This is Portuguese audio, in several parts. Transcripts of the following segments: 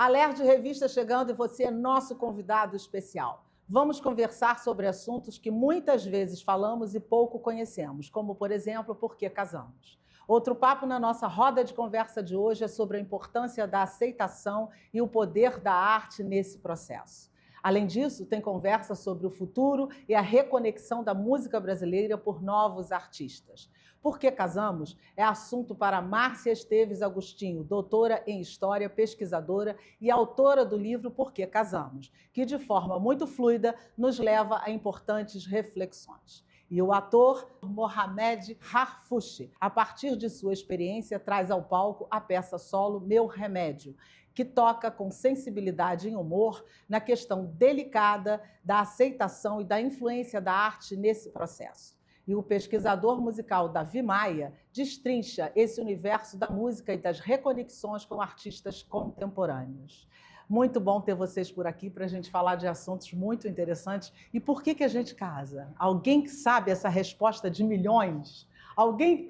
Alerj Revista chegando e você é nosso convidado especial. Vamos conversar sobre assuntos que muitas vezes falamos e pouco conhecemos, como, por exemplo, por que casamos. Outro papo na nossa roda de conversa de hoje é sobre a importância da aceitação e o poder da arte nesse processo. Além disso, tem conversa sobre o futuro e a reconexão da música brasileira por novos artistas. Por que casamos? É assunto para Márcia Esteves Agostinho, doutora em História, pesquisadora e autora do livro Por que Casamos, que de forma muito fluida nos leva a importantes reflexões. E o ator Mohamed Harfouchi, a partir de sua experiência, traz ao palco a peça solo Meu Remédio, que toca com sensibilidade e humor na questão delicada da aceitação e da influência da arte nesse processo. E o pesquisador musical Davi Maia destrincha esse universo da música e das reconexões com artistas contemporâneos. Muito bom ter vocês por aqui para a gente falar de assuntos muito interessantes. E por que a gente casa? Alguém que sabe essa resposta de milhões? Alguém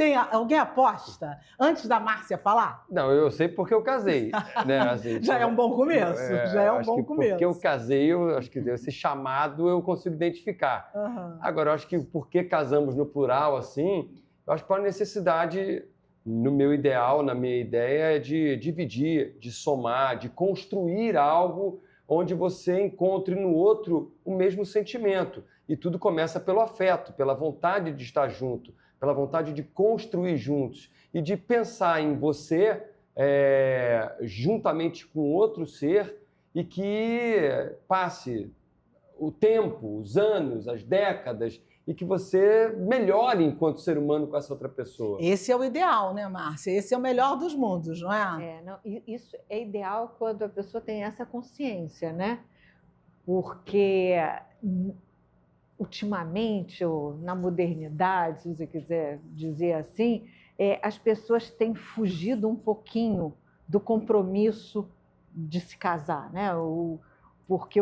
aposta antes da Márcia falar? Não, eu sei porque eu casei. Né? Assim, já é um bom começo. Já é um bom começo. Porque eu casei, eu acho que esse chamado eu consigo identificar. Uhum. Agora, eu acho que porque casamos no plural, assim, eu acho que a necessidade, no meu ideal, na minha ideia, é de dividir, de somar, de construir algo onde você encontre no outro o mesmo sentimento. E tudo começa pelo afeto, pela vontade de estar junto, pela vontade de construir juntos e de pensar em você juntamente com outro ser e que passe o tempo, os anos, as décadas e que você melhore enquanto ser humano com essa outra pessoa. Esse é o ideal, né, Márcia? Esse é o melhor dos mundos, não é? Isso é ideal quando a pessoa tem essa consciência, né? Porque ultimamente, ou na modernidade, se você quiser dizer assim, as pessoas têm fugido um pouquinho do compromisso de se casar, né? Porque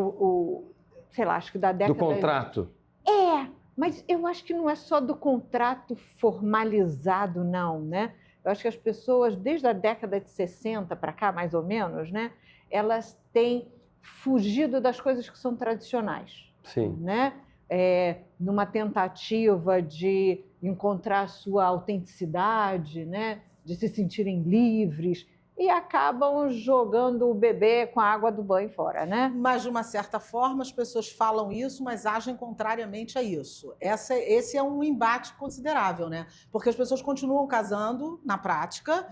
sei lá, acho que da década... Do contrato. Mas eu acho que não é só do contrato formalizado, não, né? Eu acho que as pessoas, desde a década de 60 para cá, mais ou menos, né? Elas têm fugido das coisas que são tradicionais. Sim. Né? Numa tentativa de encontrar a sua autenticidade, né? De se sentirem livres, e acabam jogando o bebê com a água do banho fora, né? Mas, de uma certa forma, as pessoas falam isso, mas agem contrariamente a isso. Esse é um embate considerável, né? Porque as pessoas continuam casando na prática,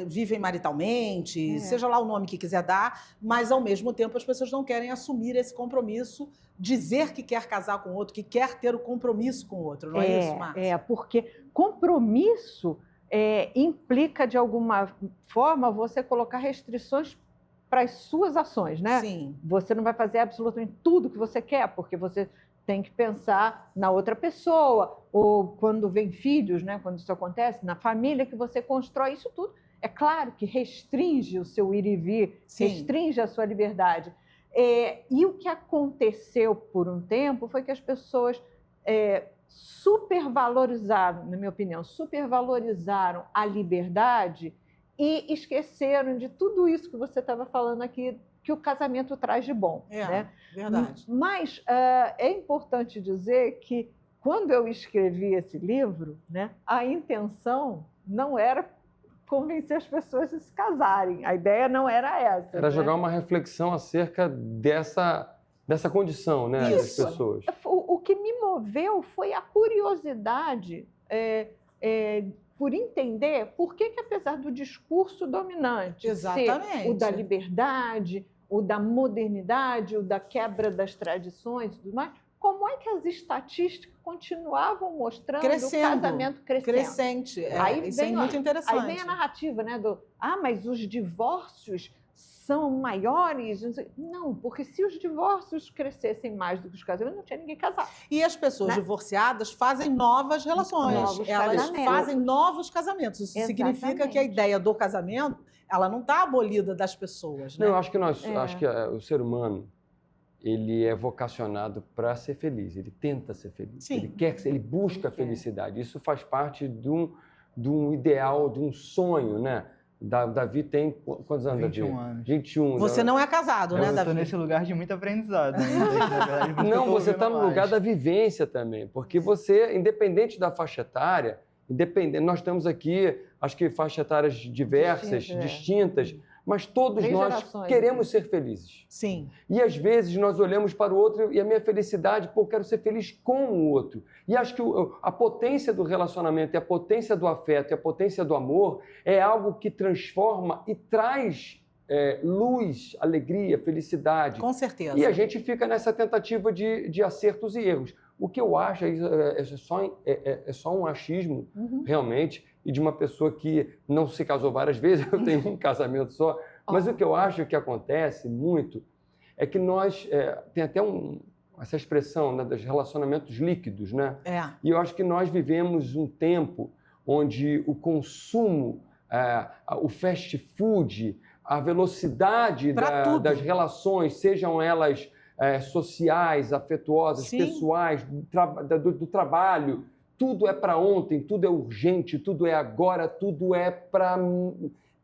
vivem maritalmente, seja lá o nome que quiser dar, mas, ao mesmo tempo, as pessoas não querem assumir esse compromisso, dizer que quer casar com o outro, que quer ter o compromisso com o outro, não é isso, Márcia? Porque compromisso implica, de alguma forma, você colocar restrições para as suas ações, né? Sim. Você não vai fazer absolutamente tudo que você quer, porque você tem que pensar na outra pessoa, ou quando vem filhos, né? Quando isso acontece, na família que você constrói, isso tudo. É claro que restringe o seu ir e vir, Sim. Restringe a sua liberdade. E o que aconteceu por um tempo foi que as pessoas supervalorizaram, na minha opinião, supervalorizaram a liberdade e esqueceram de tudo isso que você estava falando aqui, que o casamento traz de bom. Né? Verdade. Mas é importante dizer que, quando eu escrevi esse livro, né, a intenção não era convencer as pessoas a se casarem. A ideia não era essa. Era jogar uma reflexão acerca dessa condição, né, das pessoas. O que me moveu foi a curiosidade por entender por que, apesar do discurso dominante Exatamente. ser o da liberdade, o da modernidade, o da quebra das tradições e tudo mais, como é que as estatísticas continuavam mostrando o casamento crescente. Isso é muito interessante. Aí vem a narrativa, né, mas os divórcios são maiores. Não, porque se os divórcios crescessem mais do que os casamentos, não tinha ninguém casado. E as pessoas divorciadas fazem novas relações. Elas fazem novos casamentos. Isso significa que a ideia do casamento, ela não está abolida das pessoas. Né? Não, eu acho que o ser humano, ele é vocacionado para ser feliz. Ele tenta ser feliz. Sim. Ele busca a felicidade. Isso faz parte de um ideal, de um sonho, né? Davi tem quantos anos, 21 Davi? anos. 21. Você não é casado, né, Eu estou Davi? nesse lugar de muito aprendizado ainda. Na verdade, por isso que eu Não, tô você está ouvindo no mais. lugar da vivência também, porque você, independente da faixa etária, nós temos aqui, acho que faixas etárias diversas, distintas, mas todos 3 nós gerações, queremos ser felizes. Sim. E às vezes nós olhamos para o outro e a minha felicidade, pô, eu quero ser feliz com o outro. E acho que a potência do relacionamento, e a potência do afeto, e a potência do amor é algo que transforma e traz luz, alegria, felicidade. Com certeza. E a gente fica nessa tentativa de acertos e erros. O que eu acho é só um achismo, realmente, e de uma pessoa que não se casou várias vezes, eu tenho um casamento só, mas o que eu acho que acontece muito é que nós, tem até essa expressão, né, dos relacionamentos líquidos, né? E eu acho que nós vivemos um tempo onde o consumo, o fast food, a velocidade das relações, sejam elas sociais, afetuosas, Sim. pessoais, do trabalho, tudo é para ontem, tudo é urgente, tudo é agora, tudo é para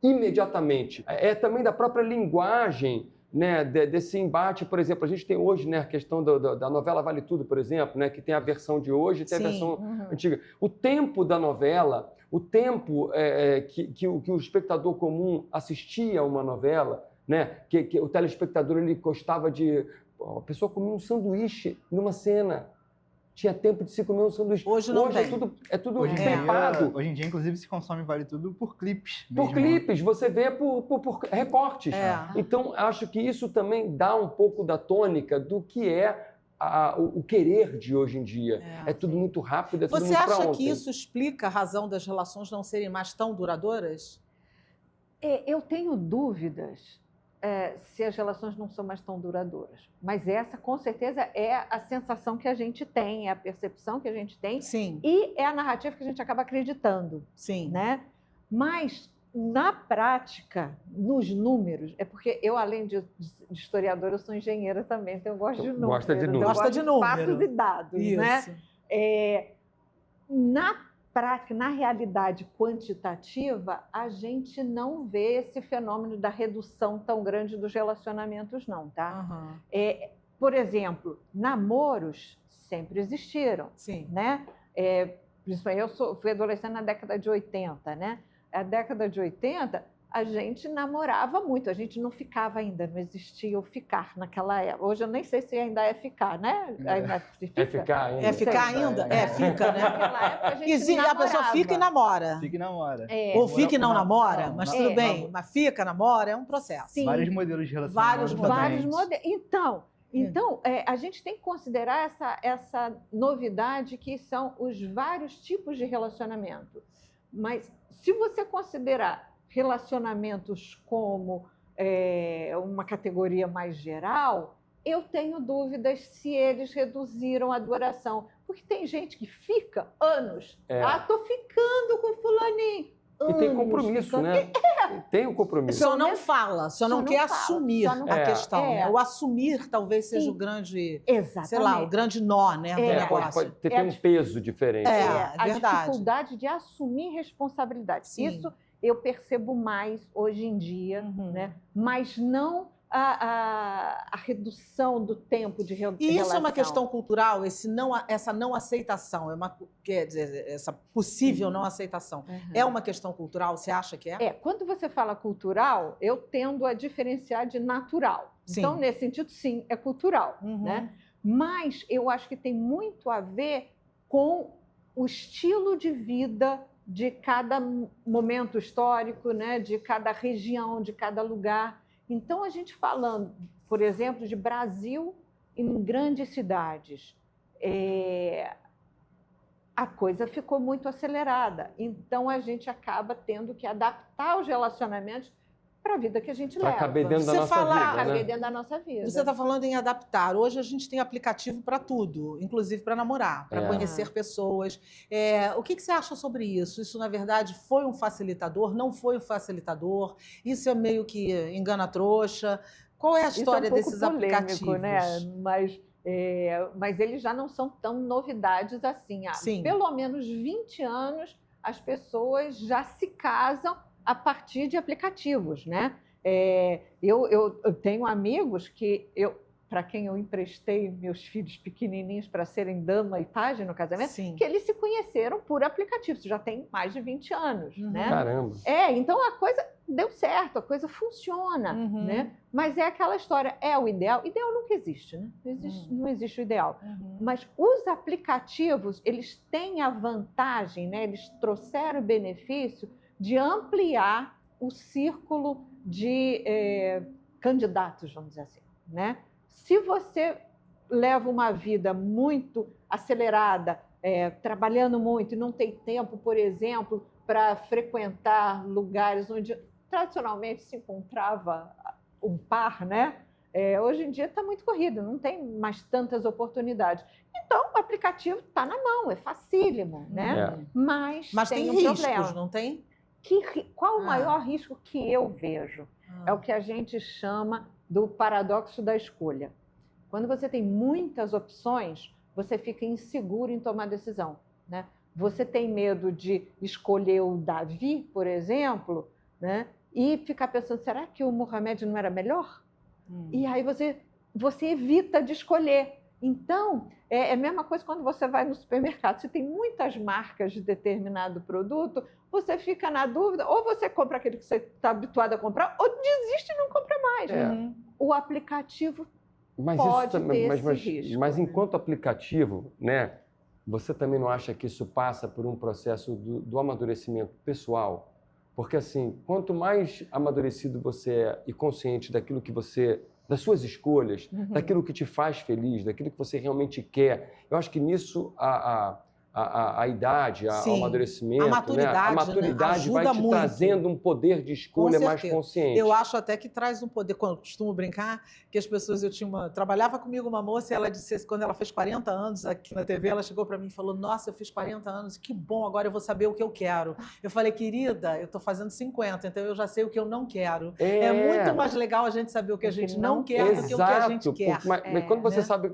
imediatamente. É também da própria linguagem, né, desse embate. Por exemplo, a gente tem hoje, né, a questão da novela Vale Tudo, por exemplo, né, que tem a versão de hoje e tem a versão antiga. O tempo da novela, o tempo que o espectador comum assistia a uma novela, né, que o telespectador ele gostava de... A pessoa comia um sanduíche numa cena. Tinha tempo de se comer um sanduíche. Hoje não tem. É tudo Hoje clipado. em dia, inclusive, se consome Vale Tudo por clipes. Por clipes, você vê por recortes. Então, acho que isso também dá um pouco da tônica do que é o querer de hoje em dia. É tudo muito rápido, é tudo Você muito pra acha ontem. que isso explica a razão das relações não serem mais tão duradouras? Eu tenho dúvidas se as relações não são mais tão duradouras. Mas essa, com certeza, é a sensação que a gente tem, é a percepção que a gente tem. Sim. E é a narrativa que a gente acaba acreditando. Sim. Né? Mas, na prática, nos números, é porque eu, além de historiadora, eu sou engenheira também, então eu gosto de números. Gosta de números. Eu Gosta gosto de de número. fatos e dados. Isso. Né? Na prática, na realidade quantitativa, a gente não vê esse fenômeno da redução tão grande dos relacionamentos, não, tá? Por exemplo, namoros sempre existiram, Sim. né? Principalmente eu fui adolescente na década de 80, né? A década de 80, a gente namorava muito, a gente não ficava ainda, não existia o ficar naquela época. Hoje eu nem sei se ainda é ficar, né? Ainda fica? É ficar ainda. É ficar ainda? Fica, né? Naquela época a gente A pessoa fica e namora. Fica e namora. Ou fica e não namora, mas tudo bem. Não. Mas fica, namora, é um processo. Sim. Vários modelos de relacionamento. Vários modelos. Então, a gente tem que considerar essa novidade que são os vários tipos de relacionamento. Mas se você considerar relacionamentos como uma categoria mais geral, eu tenho dúvidas se eles reduziram a duração. Porque tem gente que fica anos. Tô ficando com fulaninho. E tem compromisso, né? Tem o compromisso. Só não fala, só não quer assumir a questão. Né? O assumir talvez seja o grande, sei lá, o grande nó, né, do negócio. Pode ter um peso diferente. A dificuldade de assumir responsabilidade. Sim. Isso eu percebo mais hoje em dia, né? Mas não a redução do tempo de relação. E isso é uma questão cultural, essa não aceitação, quer dizer, essa possível não aceitação. É uma questão cultural, você acha que é? Quando você fala cultural, eu tendo a diferenciar de natural. Sim. Então, nesse sentido, sim, é cultural. Né? Mas eu acho que tem muito a ver com o estilo de vida de cada momento histórico, né? De cada região, de cada lugar. Então, a gente falando, por exemplo, de Brasil em grandes cidades, a coisa ficou muito acelerada. Então, a gente acaba tendo que adaptar os relacionamentos para a vida que a gente leva. Para caber dentro da nossa vida, né? Caber dentro da nossa vida. Você está falando em adaptar. Hoje a gente tem aplicativo para tudo, inclusive para namorar, para conhecer pessoas. O que você acha sobre isso? Isso, na verdade, foi um facilitador? Não foi um facilitador? Isso é meio que engana-trouxa? Qual é a história desses aplicativos? Né? Mas eles já não são tão novidades assim. Há Sim. pelo menos 20 anos, as pessoas já se casam a partir de aplicativos, né? Eu tenho amigos que para quem eu emprestei meus filhos pequenininhos para serem dama e pajem no casamento, Sim. que eles se conheceram por aplicativo. Isso já tem mais de 20 anos, né? Caramba. Então a coisa deu certo, a coisa funciona, né? Mas é aquela história, é o ideal? Ideal nunca existe, né? Não existe o ideal. Mas os aplicativos, eles têm a vantagem, né? Eles trouxeram o benefício de ampliar o círculo de candidatos, vamos dizer assim, né? Se você leva uma vida muito acelerada, trabalhando muito e não tem tempo, por exemplo, para frequentar lugares onde tradicionalmente se encontrava um par, né? Hoje em dia está muito corrido, não tem mais tantas oportunidades. Então, o aplicativo está na mão, é facílimo, né? Mas tem um riscos, problema. não tem? Qual o maior risco que eu vejo? É o que a gente chama do paradoxo da escolha. Quando você tem muitas opções, você fica inseguro em tomar decisão, né? Você tem medo de escolher o Davi, por exemplo, né? E ficar pensando, será que o Mohamed não era melhor? E aí você evita de escolher. Então, é a mesma coisa quando você vai no supermercado. Se tem muitas marcas de determinado produto, você fica na dúvida, ou você compra aquele que você está habituado a comprar, ou desiste e não compra mais. O aplicativo pode ter esse risco. Mas enquanto aplicativo, né, você também não acha que isso passa por um processo do amadurecimento pessoal? Porque, assim, quanto mais amadurecido você é e consciente daquilo que das suas escolhas, daquilo que te faz feliz, daquilo que você realmente quer, eu acho que nisso a idade, o amadurecimento, a maturidade, né? vai te muito. Trazendo um poder de escolha mais consciente. Eu acho até que traz um poder, quando eu costumo brincar, que as pessoas, trabalhava comigo uma moça e ela disse, quando ela fez 40 anos aqui na TV, ela chegou para mim e falou, nossa, eu fiz 40 anos, que bom, agora eu vou saber o que eu quero. Eu falei, querida, eu estou fazendo 50, então eu já sei o que eu não quero. É muito mais legal a gente saber o que a gente não quer do que o que a gente quer. Mas quando você sabe,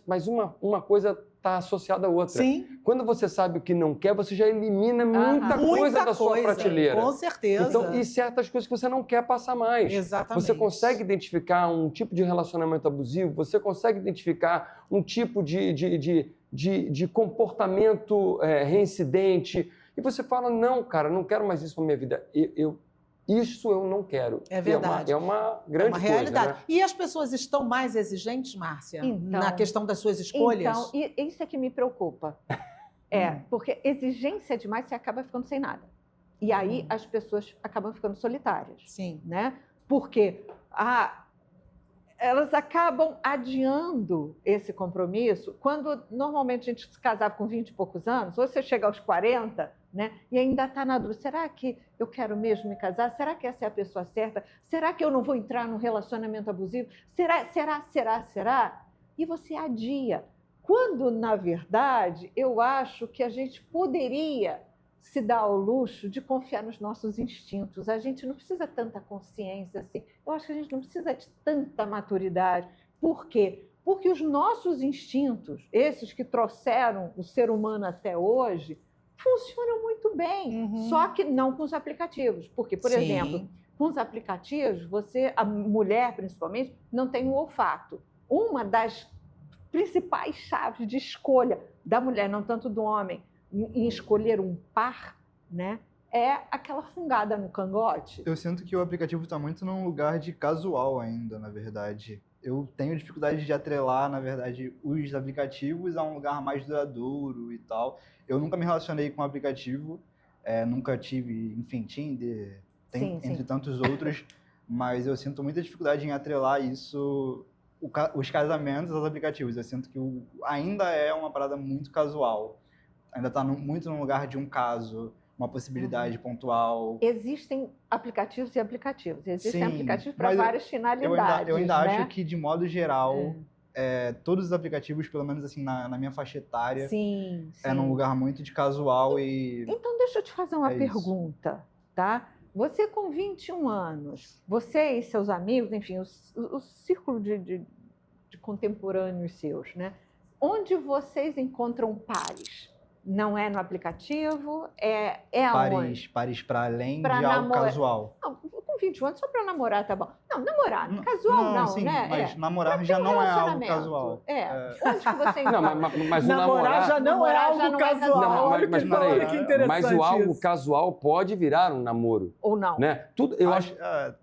mas uma coisa está associada a outra. Sim. Quando você sabe o que não quer, você já elimina muita coisa da sua prateleira. Com certeza. Então, e certas coisas que você não quer passar mais. Exatamente. Você consegue identificar um tipo de relacionamento abusivo, você consegue identificar um tipo de comportamento reincidente, e você fala, não, cara, não quero mais isso para minha vida. Isso eu não quero. É verdade. É uma grande realidade. coisa, né? E as pessoas estão mais exigentes, Márcia, na questão das suas escolhas? Então, isso é que me preocupa. Porque exigência demais, você acaba ficando sem nada. E aí as pessoas acabam ficando solitárias. Sim. Né? Porque elas acabam adiando esse compromisso. Quando normalmente a gente se casava com 20 e poucos anos, ou você chega aos 40... né? E ainda está na dúvida, será que eu quero mesmo me casar? Será que essa é a pessoa certa? Será que eu não vou entrar num relacionamento abusivo? Será? E você adia. Quando, na verdade, eu acho que a gente poderia se dar ao luxo de confiar nos nossos instintos. A gente não precisa tanta consciência assim. Eu acho que a gente não precisa de tanta maturidade. Por quê? Porque os nossos instintos, esses que trouxeram o ser humano até hoje, funcionam muito bem, só que não com os aplicativos. Porque, por exemplo, com os aplicativos, a mulher principalmente, não tem o olfato. Uma das principais chaves de escolha da mulher, não tanto do homem, em escolher um par, né, é aquela fungada no cangote. Eu sinto que o aplicativo está muito num lugar de casual ainda, na verdade. Eu tenho dificuldade de atrelar, na verdade, os aplicativos a um lugar mais duradouro e tal. Eu nunca me relacionei com aplicativo, nunca tive, enfim, Tinder, entre tantos outros, mas eu sinto muita dificuldade em atrelar isso, os casamentos aos aplicativos. Eu sinto que ainda é uma parada muito casual, ainda está muito no lugar de um caso, uma possibilidade pontual. Existem aplicativos e aplicativos. Existem aplicativos para mas várias finalidades. Eu ainda né? acho que, de modo geral, todos os aplicativos, pelo menos assim na minha faixa etária, é num lugar muito de casual e... Então, deixa eu te fazer uma pergunta, tá? Você com 21 anos, você e seus amigos, enfim, o círculo de contemporâneos seus, né? Onde vocês encontram pares? Não é no aplicativo? É aonde? Pares para além Pra de algo namorar. casual. Não, com 21 anos só para namorar tá bom. Não, namorar, casual não, sim, né? mas namorar Pra já ter um não é algo relacionamento. casual. Onde que você Não, mas o Namorar já não é Namorar algo já não é casual. casual. Não, Olha mas que- peraí, olha que interessante mas o algo isso. casual pode virar um namoro, Ou não? né? Tudo, eu acho.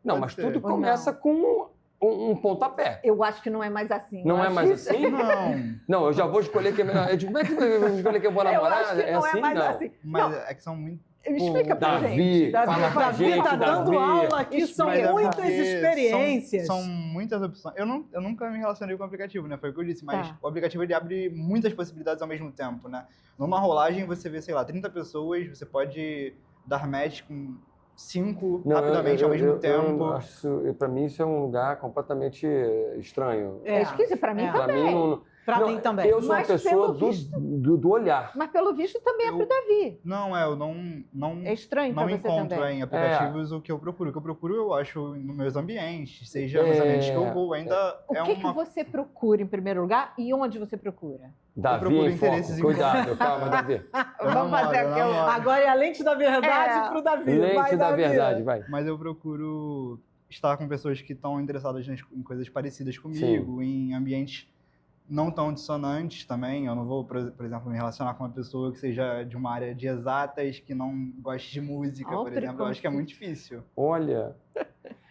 Não, pode mas ser. tudo Ou começa com um pontapé. Eu acho que não é mais assim. Não Eu é acho mais isso- assim? Não, Não, eu já vou escolher quem é melhor. Como é que eu vou escolher quem eu vou Eu namorar? acho que não assim? é mais Não. assim. mas Não, é que são muito... explica pra Davi, gente. fala pra Davi gente, tá dando Davi. aula aqui, são Mas é muitas porque experiências. São muitas opções. Eu nunca me relacionei com o aplicativo, né? Foi o que eu disse, mas Tá. o aplicativo ele abre muitas possibilidades ao mesmo tempo, né? Numa rolagem você vê, sei lá, 30 pessoas, você pode dar match com 5 Não, rapidamente ao mesmo tempo. Para mim, isso é um lugar completamente estranho. É esquisito, pra mim Para também. mim, não. Pra não, mim também. Eu sou uma Mas pessoa pelo visto- do olhar. Mas pelo visto também é Eu- pro Davi. Não, eu não É estranho pra não você encontro também. em aplicativos o que eu procuro. O que eu procuro, eu acho, nos meus ambientes, seja nos É. ambientes que eu vou, ainda O é que, que uma... você procura em primeiro lugar e onde você procura? Davi procuro em foco. interesses em Cuidado, calma, Davi. Eu Vamos fazer namoro, eu aquela. namoro. Agora é a lente da verdade É. pro Davi. Lente Vai, da Davi. verdade, vai. Mas eu procuro estar com pessoas que estão interessadas em coisas parecidas comigo, em ambientes não tão dissonantes também. Eu não vou, por exemplo, me relacionar com uma pessoa que seja de uma área de exatas, que não goste de música, Ó, o por exemplo. Eu acho que é preconceito. muito difícil. Olha.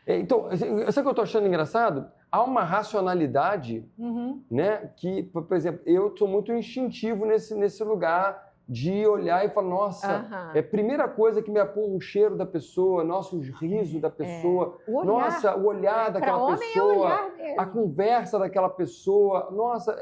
Então, sabe o que eu estou achando engraçado? Há uma racionalidade, Uhum. né? Que, por exemplo, eu sou muito instintivo nesse lugar de olhar e falar, nossa, Aham. é a primeira coisa que me apura o cheiro da pessoa, nossa, os risos da pessoa, O olhar. nossa, o olhar Pra daquela homem é pessoa, olhar mesmo. a conversa daquela pessoa, nossa,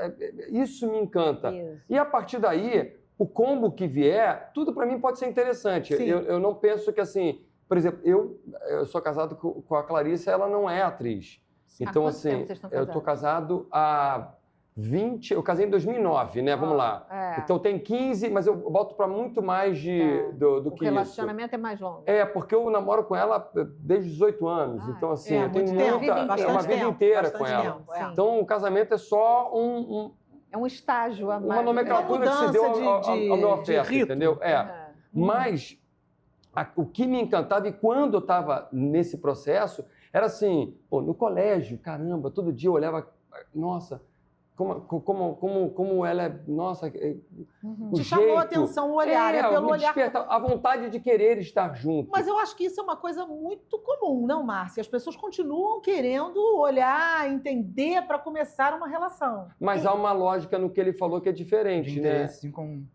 isso me encanta. Isso. E a partir daí, o combo que vier, tudo para mim pode ser interessante. Sim. Eu não penso que assim, por exemplo, eu sou casado com a Clarissa, ela não é atriz. Então, quanto assim, tempo vocês estão eu estou casado há 20, eu casei em 2009, né? Vamos lá. É. Então tem 15, mas eu boto para muito mais Tá. do O que isso. relacionamento é mais longo. É, porque eu namoro com ela desde os 18 anos. Ah, então, assim, é, eu tenho muito tempo, muita. É bastante uma vida tempo, inteira com bastante ela. tempo, é. Sim. Então, o casamento é só É um estágio a mais. uma nomenclatura que se deu mudança ao meu oferta, rito. entendeu? É. Aham. Mas o que me encantava, e quando eu estava nesse processo, era assim, pô, no colégio, caramba, todo dia eu olhava, nossa, como ela é, nossa, Uhum. o Te chamou jeito. a atenção o olhar, é pelo me olhar. desperta a vontade de querer estar junto. Mas eu acho que isso é uma coisa muito comum, não, Márcia? As pessoas continuam querendo olhar, entender para começar uma relação. Mas há uma lógica no que ele falou que é diferente, De né? interesses em comum.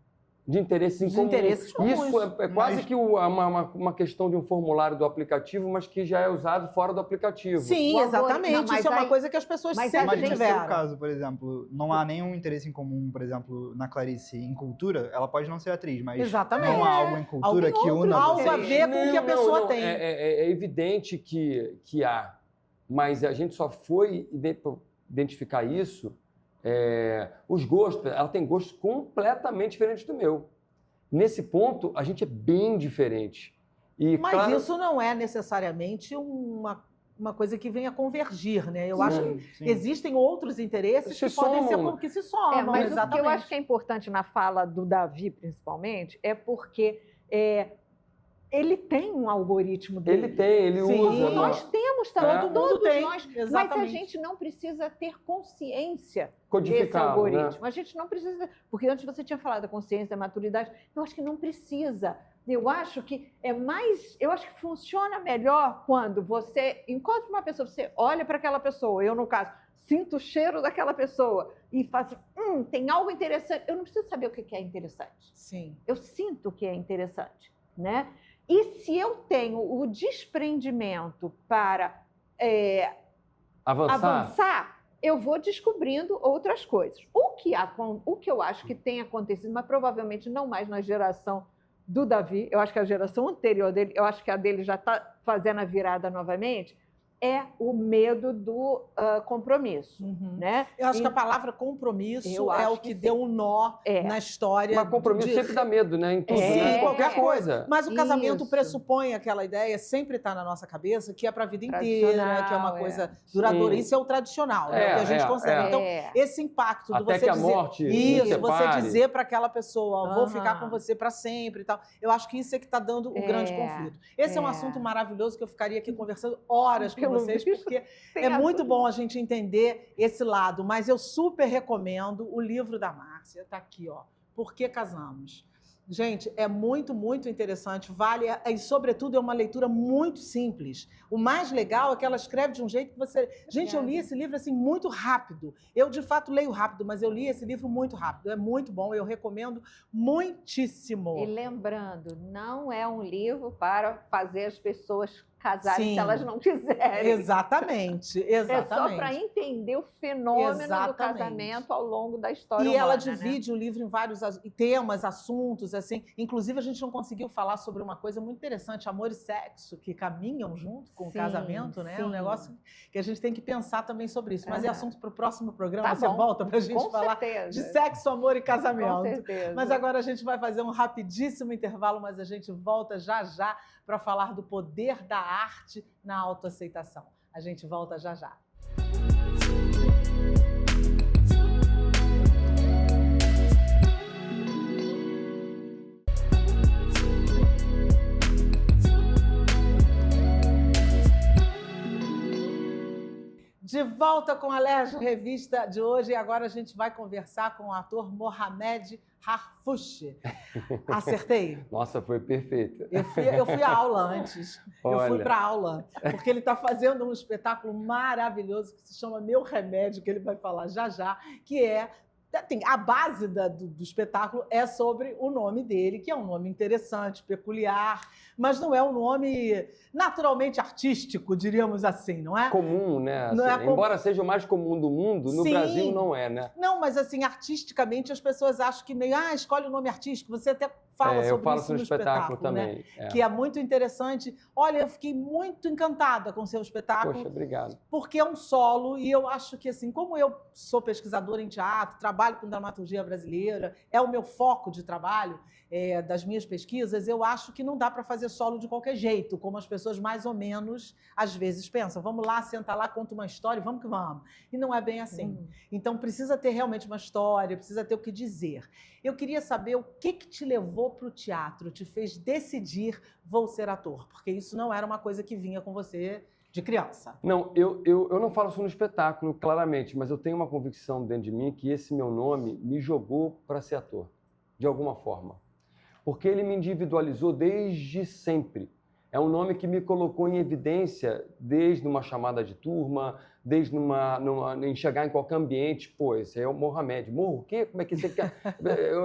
De interesse em De comum. interesses comuns. Isso é quase Mas- que uma questão de um formulário do aplicativo, mas que já é usado fora do aplicativo. Sim, O algoritmo- exatamente. não, mas Isso é uma aí- coisa que as pessoas mas sempre a Mas gente- no seu tiveram. caso, por exemplo, não há nenhum interesse em comum, por exemplo, na Clarice em cultura, ela pode não ser atriz, mas Exatamente. não há algo em cultura Algo que outro, una algo a vocês. ver com o que a pessoa tem. É evidente que há, mas a gente só foi identificar isso. Os gostos, ela tem gostos completamente diferentes do meu. Nesse ponto, a gente é bem diferente. E, Mas claro, isso não é necessariamente uma coisa que venha convergir, né? Eu acho que Sim. existem outros interesses Se que podem ser somam. como que se somam, É, mas o exatamente. que eu acho que é importante na fala do Davi, principalmente, é porque ele tem um algoritmo dele. ele Sim. usa. Nós temos também, Todo mundo todos tem, nós, mas a exatamente. gente não precisa ter consciência desse codificado, algoritmo. né? A gente não precisa, porque antes você tinha falado da consciência, da maturidade, eu acho que não precisa. Eu acho que funciona melhor quando você encontra uma pessoa, você olha para aquela pessoa, eu no caso, sinto o cheiro daquela pessoa e faço, tem algo interessante. Eu não preciso saber o que é interessante. Sim. Eu sinto o que é interessante, né? E se eu tenho o desprendimento para avançar, eu vou descobrindo outras coisas. O que eu acho que tem acontecido, mas provavelmente não mais na geração do Davi, eu acho que a geração anterior dele, eu acho que a dele já está fazendo a virada novamente, é o medo do compromisso, né? Eu acho que a palavra compromisso Eu é acho o que que deu um nó na história. Mas compromisso sempre dá medo, né? Em tudo, Sim, né? qualquer coisa. Mas o casamento Isso. pressupõe aquela ideia, sempre está na nossa cabeça, que é para a vida inteira, que é uma coisa duradoura. Sim. Isso é o tradicional, é o que a gente considera. Então, esse impacto do Até você que a dizer morte nos isso, você separe. dizer para aquela pessoa, vou ficar com você para sempre e tal. Eu acho que isso é que está dando o grande conflito. Esse é um assunto maravilhoso que eu ficaria aqui conversando horas com vocês, porque é muito bom a gente entender esse lado, mas eu super recomendo o livro da Márcia, está aqui, ó, Por que Casamos? Gente, é muito, muito interessante, vale, e sobretudo é uma leitura muito simples. O mais legal é que ela escreve de um jeito que você... Gente, eu li esse livro assim muito rápido. Eu, de fato, leio rápido, mas eu li esse livro muito rápido. É muito bom, eu recomendo muitíssimo. E lembrando, não é um livro para fazer as pessoas casarem se elas não quiserem. Exatamente. É só para entender o fenômeno do casamento ao longo da história humana. E ela divide o livro em vários temas, assuntos, assim. Inclusive, a gente não conseguiu falar sobre uma coisa muito interessante, amor e sexo, que caminham junto com o casamento, né? É um negócio que a gente tem que pensar também sobre isso. Mas é assunto para o próximo programa. Tá Você bom. volta para a gente falar de sexo, amor e casamento. Com certeza. Mas agora a gente vai fazer um rapidíssimo intervalo, mas a gente volta já já para falar do poder da arte na autoaceitação. A gente volta já já. De volta com a Lerge Revista de hoje, e agora a gente vai conversar com o ator Mohamed Harfouch. Acertei? Nossa, foi perfeita. Eu fui à aula antes. Olha. Eu fui para a aula, porque ele está fazendo um espetáculo maravilhoso que se chama Meu Remédio, que ele vai falar já já, que é... A base do espetáculo é sobre o nome dele, que é um nome interessante, peculiar, mas não é um nome naturalmente artístico, diríamos assim, não é? Comum, né? Assim, Não é embora seja o mais comum do mundo, no Sim. Brasil não é, né? Não, mas assim, artisticamente as pessoas acham que meio, escolhe o nome artístico, você até fala sobre eu falo isso sobre no o espetáculo também. também. Que é muito interessante. Olha, eu fiquei muito encantada com o seu espetáculo. Poxa, obrigado. Porque é um solo, e eu acho que, assim, como eu sou pesquisadora em teatro, trabalho com dramaturgia brasileira, é o meu foco de trabalho, das minhas pesquisas, eu acho que não dá para fazer solo de qualquer jeito, como as pessoas mais ou menos, às vezes, pensam. Vamos lá, senta lá, conta uma história, vamos que vamos. E não é bem assim. Então, precisa ter realmente uma história, precisa ter o que dizer. Eu queria saber o que te levou para o teatro, te fez decidir, vou ser ator, porque isso não era uma coisa que vinha com você de criança. Não, eu não falo isso no espetáculo, claramente, mas eu tenho uma convicção dentro de mim que esse meu nome me jogou para ser ator, de alguma forma. Porque ele me individualizou desde sempre. É um nome que me colocou em evidência desde uma chamada de turma, desde em chegar em qualquer ambiente. Pô, esse é o Mohamed. O quê? Como é que você quer?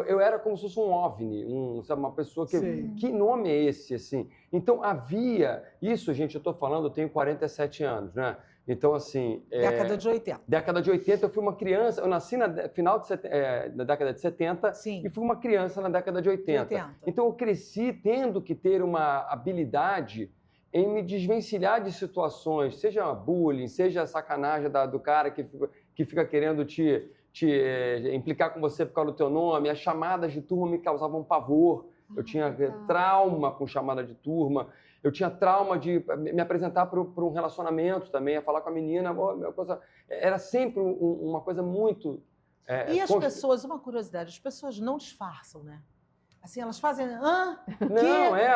Eu era como se fosse um OVNI, sabe, uma pessoa que... Sim. Que nome é esse, assim? Então, havia... Isso, gente, eu estou falando, eu tenho 47 anos, né? Então, assim... Década de 80. Década de 80, eu fui uma criança... Eu nasci na final da década de 70. Sim. E fui uma criança na década de 80. Então, eu cresci tendo que ter uma habilidade em me desvencilhar de situações, seja bullying, seja sacanagem do cara que fica querendo te implicar com você por causa do teu nome. As chamadas de turma me causavam pavor. Eu tinha trauma com chamada de turma. Eu tinha trauma de me apresentar para um relacionamento também, a falar com a menina. Era sempre uma coisa muito... E as pessoas, uma curiosidade, as pessoas não disfarçam, né? Assim, elas fazem...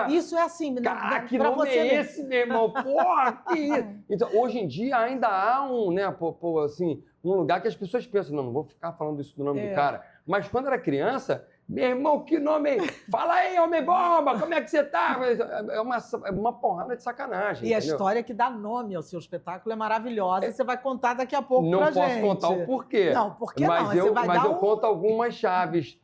Isso é assim. Cara, que nome é esse, meu irmão? Porra, que isso? Então, hoje em dia ainda há assim, um lugar que as pessoas pensam, não vou ficar falando isso do nome do cara. Mas quando era criança... Meu irmão, que nome... Fala aí, homem-bomba, como é que você tá? É uma porrada de sacanagem. E a entendeu? história que dá nome ao seu espetáculo é maravilhosa. E você vai contar daqui a pouco pra gente. Não posso contar o porquê. Não, por que não? Mas eu conto algumas chaves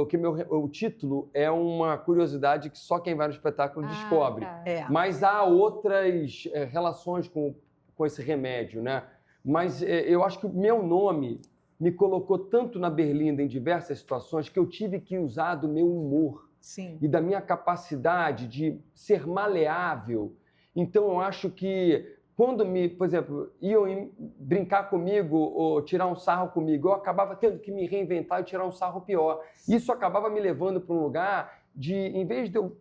que o título é uma curiosidade que só quem vai no espetáculo descobre. Tá. Mas há outras relações com esse remédio, né? Mas eu acho que o meu nome... me colocou tanto na berlinda em diversas situações que eu tive que usar do meu humor. Sim. E da minha capacidade de ser maleável. Então, eu acho que quando por exemplo, iam brincar comigo ou tirar um sarro comigo, eu acabava tendo que me reinventar e tirar um sarro pior. Isso acabava me levando para um lugar de, em vez de eu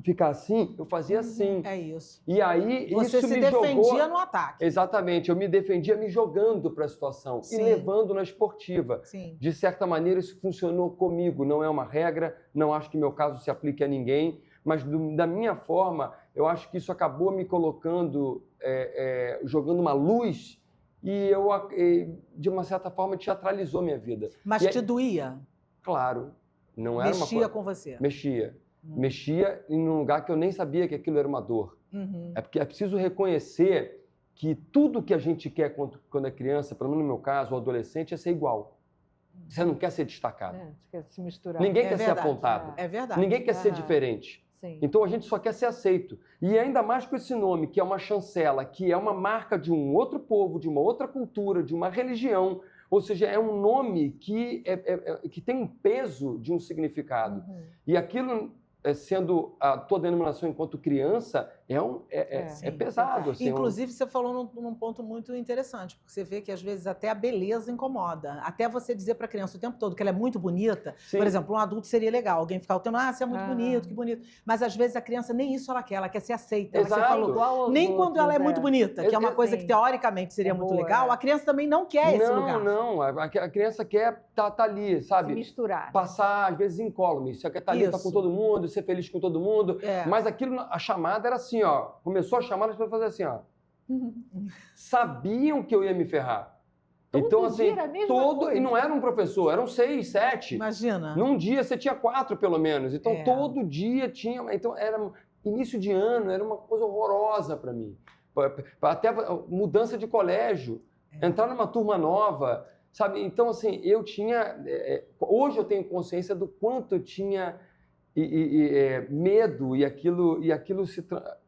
ficar assim, eu fazia assim. É isso. E aí Você isso se me defendia jogou... no ataque. Exatamente, eu me defendia me jogando para a situação Sim. e levando na esportiva. Sim. De certa maneira, isso funcionou comigo, não é uma regra, não acho que meu caso se aplique a ninguém, mas da minha forma, eu acho que isso acabou me colocando, jogando uma luz e de uma certa forma, teatralizou minha vida. Mas E te doía? Claro, não era uma Mexia coisa... com você? Mexia. Mexia em um lugar que eu nem sabia que aquilo era uma dor. Uhum. É porque é preciso reconhecer que tudo que a gente quer quando é criança, pelo menos no meu caso, ou adolescente, é ser igual. Você não quer ser destacado. Você quer se misturar. Ninguém É quer verdade. ser apontado. É verdade. Ninguém quer ser diferente. Sim. Então a gente só quer ser aceito. E ainda mais com esse nome, que é uma chancela, que é uma marca de um outro povo, de uma outra cultura, de uma religião. Ou seja, é um nome que tem um peso de um significado. Uhum. E aquilo, sendo a tua denominação enquanto criança, é pesado. Assim, Inclusive, você falou num ponto muito interessante, porque você vê que às vezes até a beleza incomoda. Até você dizer para a criança o tempo todo que ela é muito bonita. Sim. Por exemplo, um adulto seria legal, alguém ficar o tempo, você é muito bonito, que bonito. Mas às vezes a criança nem isso ela quer ser aceita. Ela, Exato. você falou, Igual aos nem quando outros, ela é muito bonita, que é uma coisa Sim. que teoricamente seria muito boa, legal, a criança também não quer esse lugar. Não. A criança quer tá ali, sabe? Se misturar. Passar, às vezes, incólume. Você quer estar ali, estar com todo mundo, ser feliz com todo mundo. É. Mas aquilo, a chamada era assim, ó. Começou a chamada, as pessoas faziam assim, ó. Sabiam que eu ia me ferrar. Todo Então, assim, dia era a mesma coisa. e não era um professor, eram 6, 7. Imagina. Num dia você tinha 4, pelo menos. Então, É. todo dia tinha... Então, era início de ano, era uma coisa horrorosa para mim. Até mudança de colégio, entrar numa turma nova, sabe? Então, assim, eu tinha... hoje eu tenho consciência do quanto eu tinha medo e aquilo se...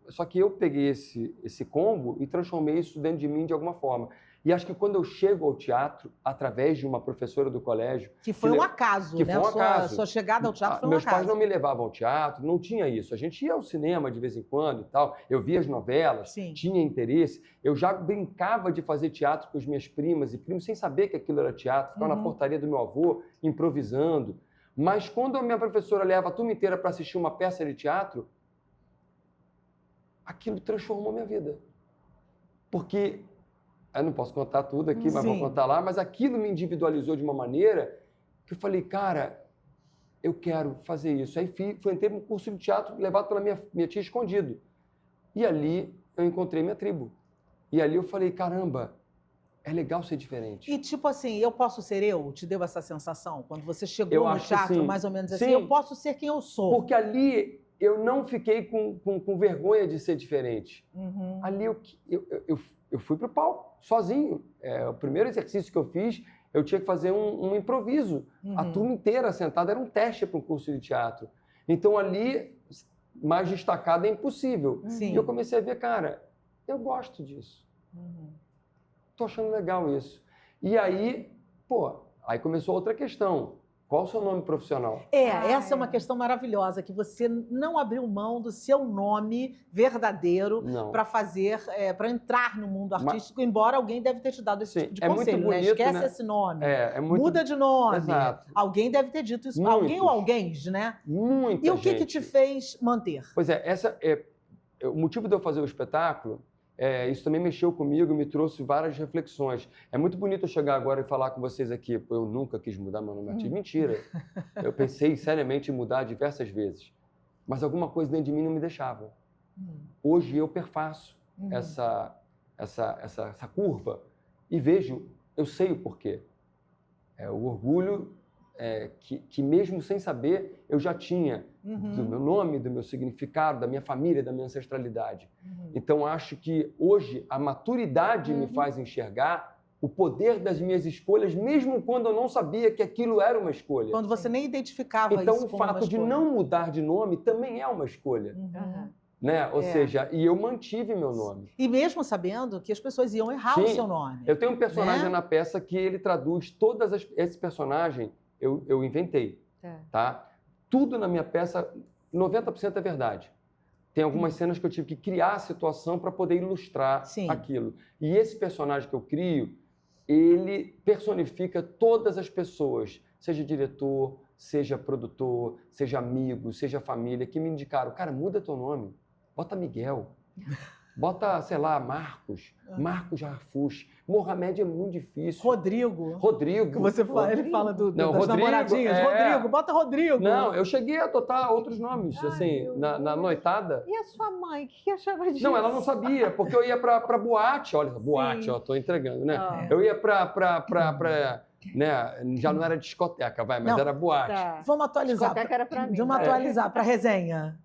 Só que eu peguei esse combo e transformei isso dentro de mim de alguma forma. E acho que quando eu chego ao teatro, através de uma professora do colégio... Que foi um acaso, que né? foi um acaso. Sua chegada ao teatro foi um Meus acaso. pais não me levavam ao teatro, não tinha isso. A gente ia ao cinema de vez em quando e tal. Eu via as novelas, Sim. tinha interesse. Eu já brincava de fazer teatro com as minhas primas e primos, sem saber que aquilo era teatro. Ficava na portaria do meu avô, improvisando. Mas quando a minha professora leva a turma inteira para assistir uma peça de teatro, aquilo transformou minha vida. Porque... eu não posso contar tudo aqui, mas vou contar lá. Mas aquilo me individualizou de uma maneira que eu falei, cara, eu quero fazer isso. Aí entrei num curso de teatro levado pela minha tia escondido. E ali eu encontrei minha tribo. E ali eu falei, caramba, é legal ser diferente. E tipo assim, eu posso ser eu? Te deu essa sensação? Quando você chegou no acho que teatro, sim. mais ou menos Sim. assim, eu posso ser quem eu sou. Porque ali eu não fiquei com vergonha de ser diferente. Uhum. Ali eu fui para o palco, sozinho. O primeiro exercício que eu fiz, eu tinha que fazer um improviso. A turma inteira sentada, era um teste para um curso de teatro. Então, ali, mais destacado é impossível. Sim. E eu comecei a ver, cara, eu gosto disso. Tô achando legal isso. E aí, aí começou outra questão. Qual o seu nome profissional? Essa é uma questão maravilhosa, que você não abriu mão do seu nome verdadeiro para fazer, para entrar no mundo artístico, embora alguém deve ter te dado esse tipo de conselho, muito bonito, né? Esquece né? esse nome. Muito... Muda de nome. Exato. Alguém deve ter dito isso. Muitos. Alguém ou alguém, né? Muita E o que gente. te fez manter? Pois o motivo de eu fazer o espetáculo, isso também mexeu comigo, me trouxe várias reflexões. É muito bonito eu chegar agora e falar com vocês aqui, eu nunca quis mudar meu nome artístico. Mentira. Eu pensei seriamente em mudar diversas vezes, mas alguma coisa dentro de mim não me deixava. Hoje eu perfaço essa curva e vejo, eu sei o porquê. O orgulho que mesmo sem saber, eu já tinha do meu nome, do meu significado, da minha família, da minha ancestralidade. Então, acho que hoje a maturidade me faz enxergar o poder das minhas escolhas, mesmo quando eu não sabia que aquilo era uma escolha. Quando você nem identificava então, isso o como uma fato de escolha. não mudar de nome também é uma escolha. Né? Ou seja, e eu mantive meu nome. E mesmo sabendo que as pessoas iam errar o seu nome. Eu tenho um personagem na peça que ele traduz esse personagem, eu inventei. Tá? Tudo na minha peça, 90% é verdade. tem algumas cenas que eu tive que criar a situação para poder ilustrar Sim. aquilo. E esse personagem que eu crio, ele personifica todas as pessoas, seja diretor, seja produtor, seja amigo, seja família, que me indicaram, cara, muda teu nome, bota Miguel, bota, sei lá, Marcos Harfuch. Mohamed é muito difícil. Rodrigo. Rodrigo. Que você fala, ele fala Não, das Rodrigo, namoradinhas. Rodrigo, bota Rodrigo. Não, eu cheguei a adotar outros nomes, Ai, assim, meu na Deus. Noitada. E a sua mãe, o que achava disso? Não, ela não sabia, porque eu ia pra boate, olha, boate, Sim. ó, tô entregando, né? Ah. Eu ia né, já não era discoteca, vai, mas Não. era boate. Tá. Vamos atualizar. Discoteca era pra mim. Vamos atualizar para resenha.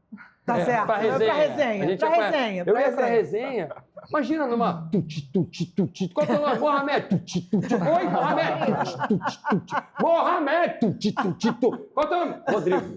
Tá certo. Pra resenha. Pra resenha. A gente Pra ia pra- resenha. Eu ia pra resenha, imagina numa tuti, qual que é o nome? Mohamed, tuti. Oi, Mohamed, tuti. Mohamed, tuti. Qual que é o nome? Rodrigo.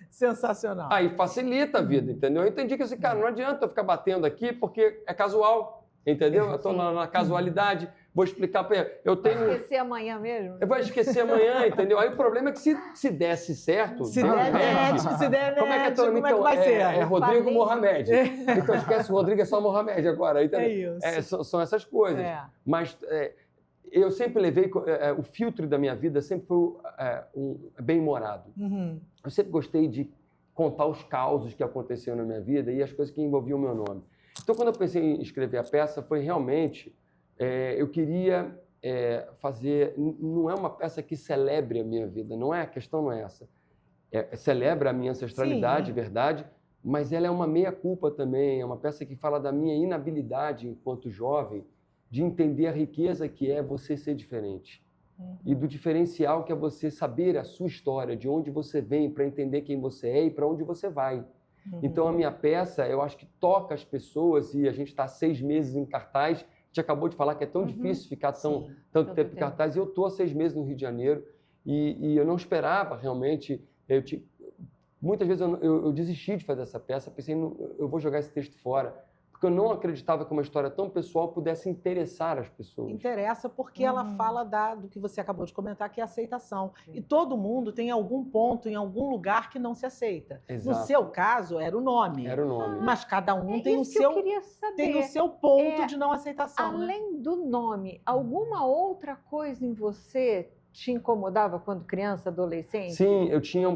Sensacional. Aí facilita a vida, entendeu? Eu entendi que assim, cara, não adianta eu ficar batendo aqui porque é casual, entendeu? Eu tô na casualidade, vou explicar pra ele. Eu Vai tenho... esquecer amanhã mesmo? Eu vou esquecer amanhã, entendeu? Aí o problema é que se desse certo... Se Deus der mete. net, se der Como é que é net, teu nome, como é que então? vai ser? É Rodrigo Falei. Mohamed. Então esquece o Rodrigo, é só Mohamed agora, entendeu? É isso. São essas coisas. É. Mas eu sempre levei... o filtro da minha vida sempre foi bem-humorado. Uhum. Eu sempre gostei de contar os causos que aconteceram na minha vida e as coisas que envolviam o meu nome. Então, quando eu pensei em escrever a peça, foi realmente... eu queria fazer... Não é uma peça que celebre a minha vida, a questão não é essa. Celebra a minha ancestralidade, Sim. verdade, mas ela é uma meia-culpa também, é uma peça que fala da minha inabilidade enquanto jovem de entender a riqueza que é você ser diferente. E do diferencial que é você saber a sua história, de onde você vem, para entender quem você é e para onde você vai. Então, a minha peça, eu acho que toca as pessoas, e a gente está 6 meses em cartaz. A gente acabou de falar que é tão difícil ficar tanto tempo em cartaz, e eu estou há 6 meses no Rio de Janeiro, e eu não esperava realmente. Muitas vezes eu desisti de fazer essa peça, pensei, eu vou jogar esse texto fora, porque eu não acreditava que uma história tão pessoal pudesse interessar as pessoas. Interessa porque ela fala do que você acabou de comentar, que é a aceitação. E todo mundo tem algum ponto, em algum lugar, que não se aceita. Exato. No seu caso, era o nome. Era o nome. Mas cada um tem o Isso que eu seu, queria saber. tem o seu ponto É, de não aceitação. Né? Além do nome, alguma outra coisa em você te incomodava quando criança, adolescente? Sim, eu tinha...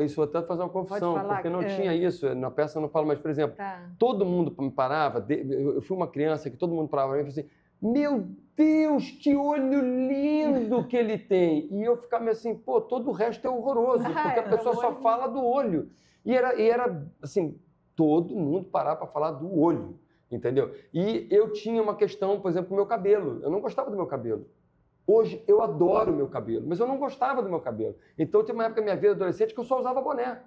isso vou até fazer uma confissão, falar, porque não tinha isso. Na peça eu não falo, mas, por exemplo, Tá. todo mundo me parava, eu fui uma criança que todo mundo parava pra mim e falava assim, meu Deus, que olho lindo que ele tem! E eu ficava assim, pô, todo o resto é horroroso, porque a pessoa só fala do olho. E era assim, todo mundo parava para falar do olho, entendeu? E eu tinha uma questão, por exemplo, com o meu cabelo. Eu não gostava do meu cabelo. Hoje eu adoro o meu cabelo, mas eu não gostava do meu cabelo. Então tinha uma época da minha vida adolescente que eu só usava boné.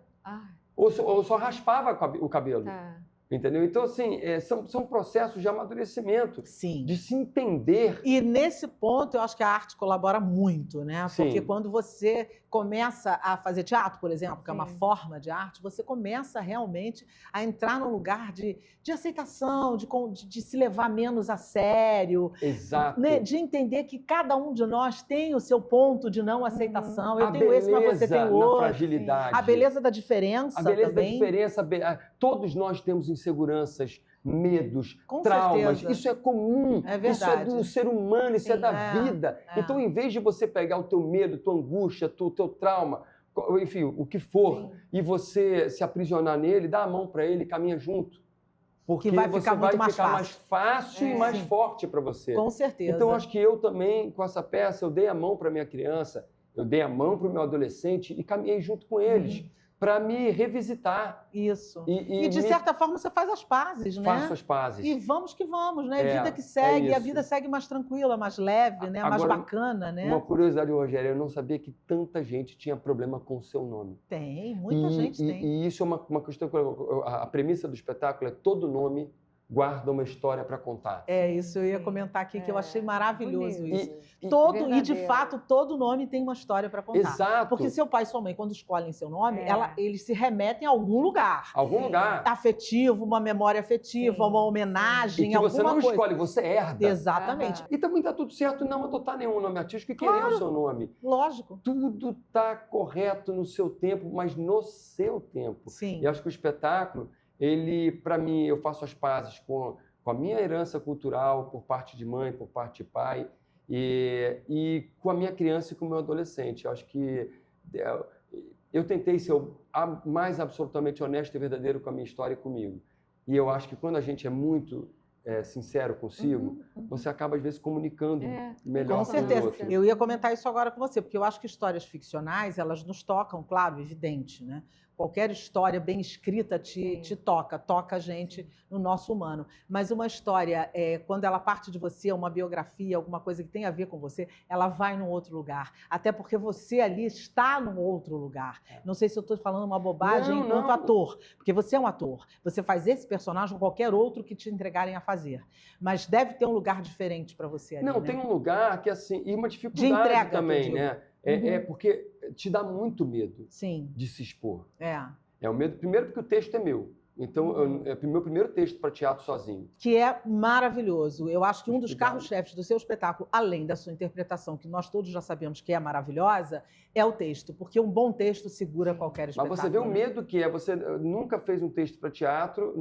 Ou só raspava o cabelo. Tá. Entendeu? Então, assim, são processos de amadurecimento, Sim. de se entender. E nesse ponto, eu acho que a arte colabora muito, né? Sim. Porque quando você começa a fazer teatro, por exemplo, que é uma Sim. forma de arte, você começa realmente a entrar num lugar de aceitação, de se levar menos a sério, Exato. né? De entender que cada um de nós tem o seu ponto de não aceitação. Eu A tenho esse, mas você tem beleza o na outro. fragilidade. A beleza da diferença A beleza também. da diferença. Todos nós temos inseguranças, medos, Com traumas. certeza. Isso é comum. É Isso é verdade. do ser humano, isso é Sim, da vida. é. Então, em vez de você pegar o teu medo, tua angústia, teu trauma, enfim, o que for, Sim. e você se aprisionar nele, dá a mão para ele, caminha junto. Porque Que vai você ficar muito vai ficar mais fácil e mais sim. forte para você. Com certeza. Então, acho que eu também, com essa peça, eu dei a mão para minha criança, eu dei a mão para o meu adolescente e caminhei junto com eles para me revisitar. Isso. E de certa forma, você faz as pazes, né? faço as pazes. E vamos que vamos, né? É, Vida que segue, é a isso. vida segue mais tranquila, mais leve, né? Mais Agora, bacana, né? Uma curiosidade, Rogério, eu não sabia que tanta gente tinha problema com o seu nome. Tem, muita gente tem. E isso é uma questão que a premissa do espetáculo é todo nome guarda uma história para contar. É isso, eu ia Sim. comentar aqui que eu achei maravilhoso bonito. isso. E de verdadeiro. fato, todo nome tem uma história para contar. Exato. Porque seu pai e sua mãe, quando escolhem seu nome, É. eles se remetem a algum lugar. Algum lugar. Afetivo, uma memória afetiva, Sim, uma E homenagem, que você alguma não coisa. escolhe, você herda. Exatamente. E também tá tudo certo não adotar nenhum nome artístico e querer o seu nome. Lógico. Tudo tá correto no seu tempo, mas no seu tempo. Sim. E acho que o espetáculo, ele, para mim, eu faço as pazes com a minha herança cultural, por parte de mãe, por parte de pai, e com a minha criança e com o meu adolescente. Eu acho que eu tentei ser o mais absolutamente honesto e verdadeiro com a minha história e comigo. E eu acho que quando a gente é muito sincero consigo, você acaba, às vezes, comunicando melhor Com com o certeza. outro. Eu ia comentar isso agora com você, porque eu acho que histórias ficcionais, elas nos tocam, claro, evidente, né? Qualquer história bem escrita te toca a gente no nosso humano. Mas uma história, quando ela parte de você, uma biografia, alguma coisa que tem a ver com você, ela vai num outro lugar. Até porque você ali está num outro lugar. Não sei se eu estou falando uma bobagem Não, enquanto não. ator, porque você é um ator. Você faz esse personagem ou qualquer outro que te entregarem a fazer. Mas deve ter um lugar diferente para você ali, Não, né? tem um lugar que, assim, e uma dificuldade entrega, que eu também, digo. né? É porque te dá muito medo Sim, de se expor. é. É o medo, primeiro porque o texto é meu. Então, é o meu primeiro texto para teatro sozinho. Que é maravilhoso. Eu acho que um dos carros-chefes do seu espetáculo, além da sua interpretação, que nós todos já sabemos que é maravilhosa, é o texto, porque um bom texto segura qualquer Mas espetáculo. você vê o né? medo que é, você nunca fez um texto para teatro,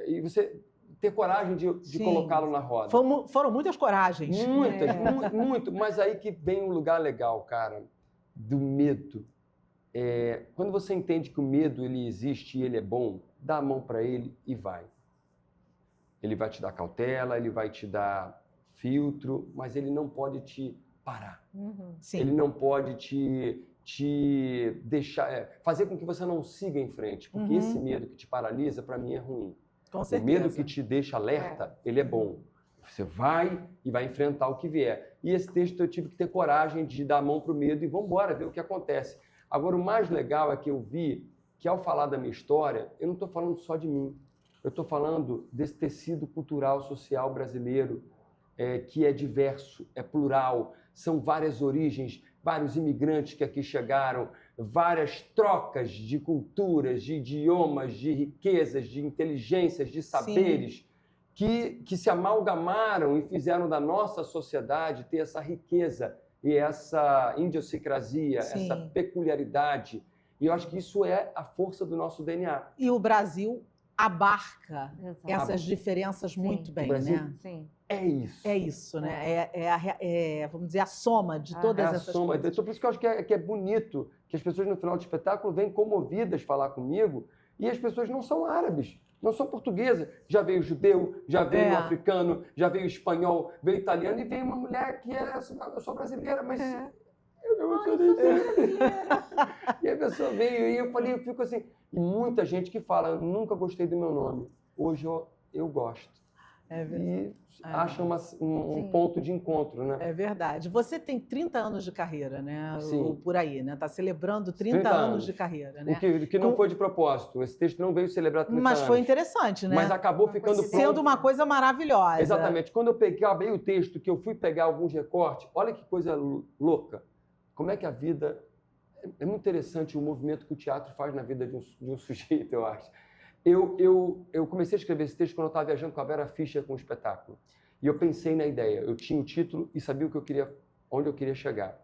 e você ter coragem de Sim. colocá-lo na roda. Foram muitas coragens. Muitas, muito. Mas aí que vem um lugar legal, cara, do medo. Quando você entende que o medo ele existe e ele é bom, dá a mão para ele e vai. Ele vai te dar cautela, ele vai te dar filtro, mas ele não pode te parar. Sim. Ele não pode te deixar, fazer com que você não siga em frente, porque esse medo que te paralisa, para mim, é ruim. Com O certeza. medo que te deixa alerta, ele é bom. Você vai e vai enfrentar o que vier. E esse texto eu tive que ter coragem de dar a mão para o medo e vamos embora, ver o que acontece. Agora, o mais legal é que eu vi que, ao falar da minha história, eu não estou falando só de mim. Eu estou falando desse tecido cultural, social brasileiro, que é diverso, é plural, são várias origens, vários imigrantes que aqui chegaram, várias trocas de culturas, de idiomas, de riquezas, de inteligências, de saberes, que se amalgamaram e fizeram da nossa sociedade ter essa riqueza e essa idiosincrasia, essa peculiaridade. E eu acho que isso é a força do nosso DNA. E o Brasil abarca Exato. essas diferenças muito bem, O Brasil né? Sim. É isso. É isso, né? Vamos dizer, a soma de todas É a essas soma. coisas. Então, por isso que eu acho que é bonito que as pessoas no final do espetáculo vêm comovidas falar comigo e as pessoas não são árabes, não são portuguesas. Já veio judeu, já veio africano, já veio espanhol, veio italiano e veio uma mulher que eu sou brasileira, mas eu sou E a pessoa veio e eu fico assim, e muita gente que fala, eu nunca gostei do meu nome, hoje eu gosto. E acha um ponto de encontro, né? É verdade. Você tem 30 anos de carreira, né? Sim. Ou por aí, né? Está celebrando 30 anos de carreira, né? O que não foi de propósito. Esse texto não veio celebrar 30 Mas anos. foi interessante, né? Mas acabou ficando pronto. Sendo uma coisa maravilhosa. Exatamente. Quando eu acabei o texto, que eu fui pegar alguns recortes, olha que coisa louca. Como é que a vida... É muito interessante o movimento que o teatro faz na vida de um sujeito, eu acho. Eu comecei a escrever esse texto quando eu estava viajando com a Vera Fischer com o espetáculo. E eu pensei na ideia. Eu tinha o título e sabia onde eu queria chegar.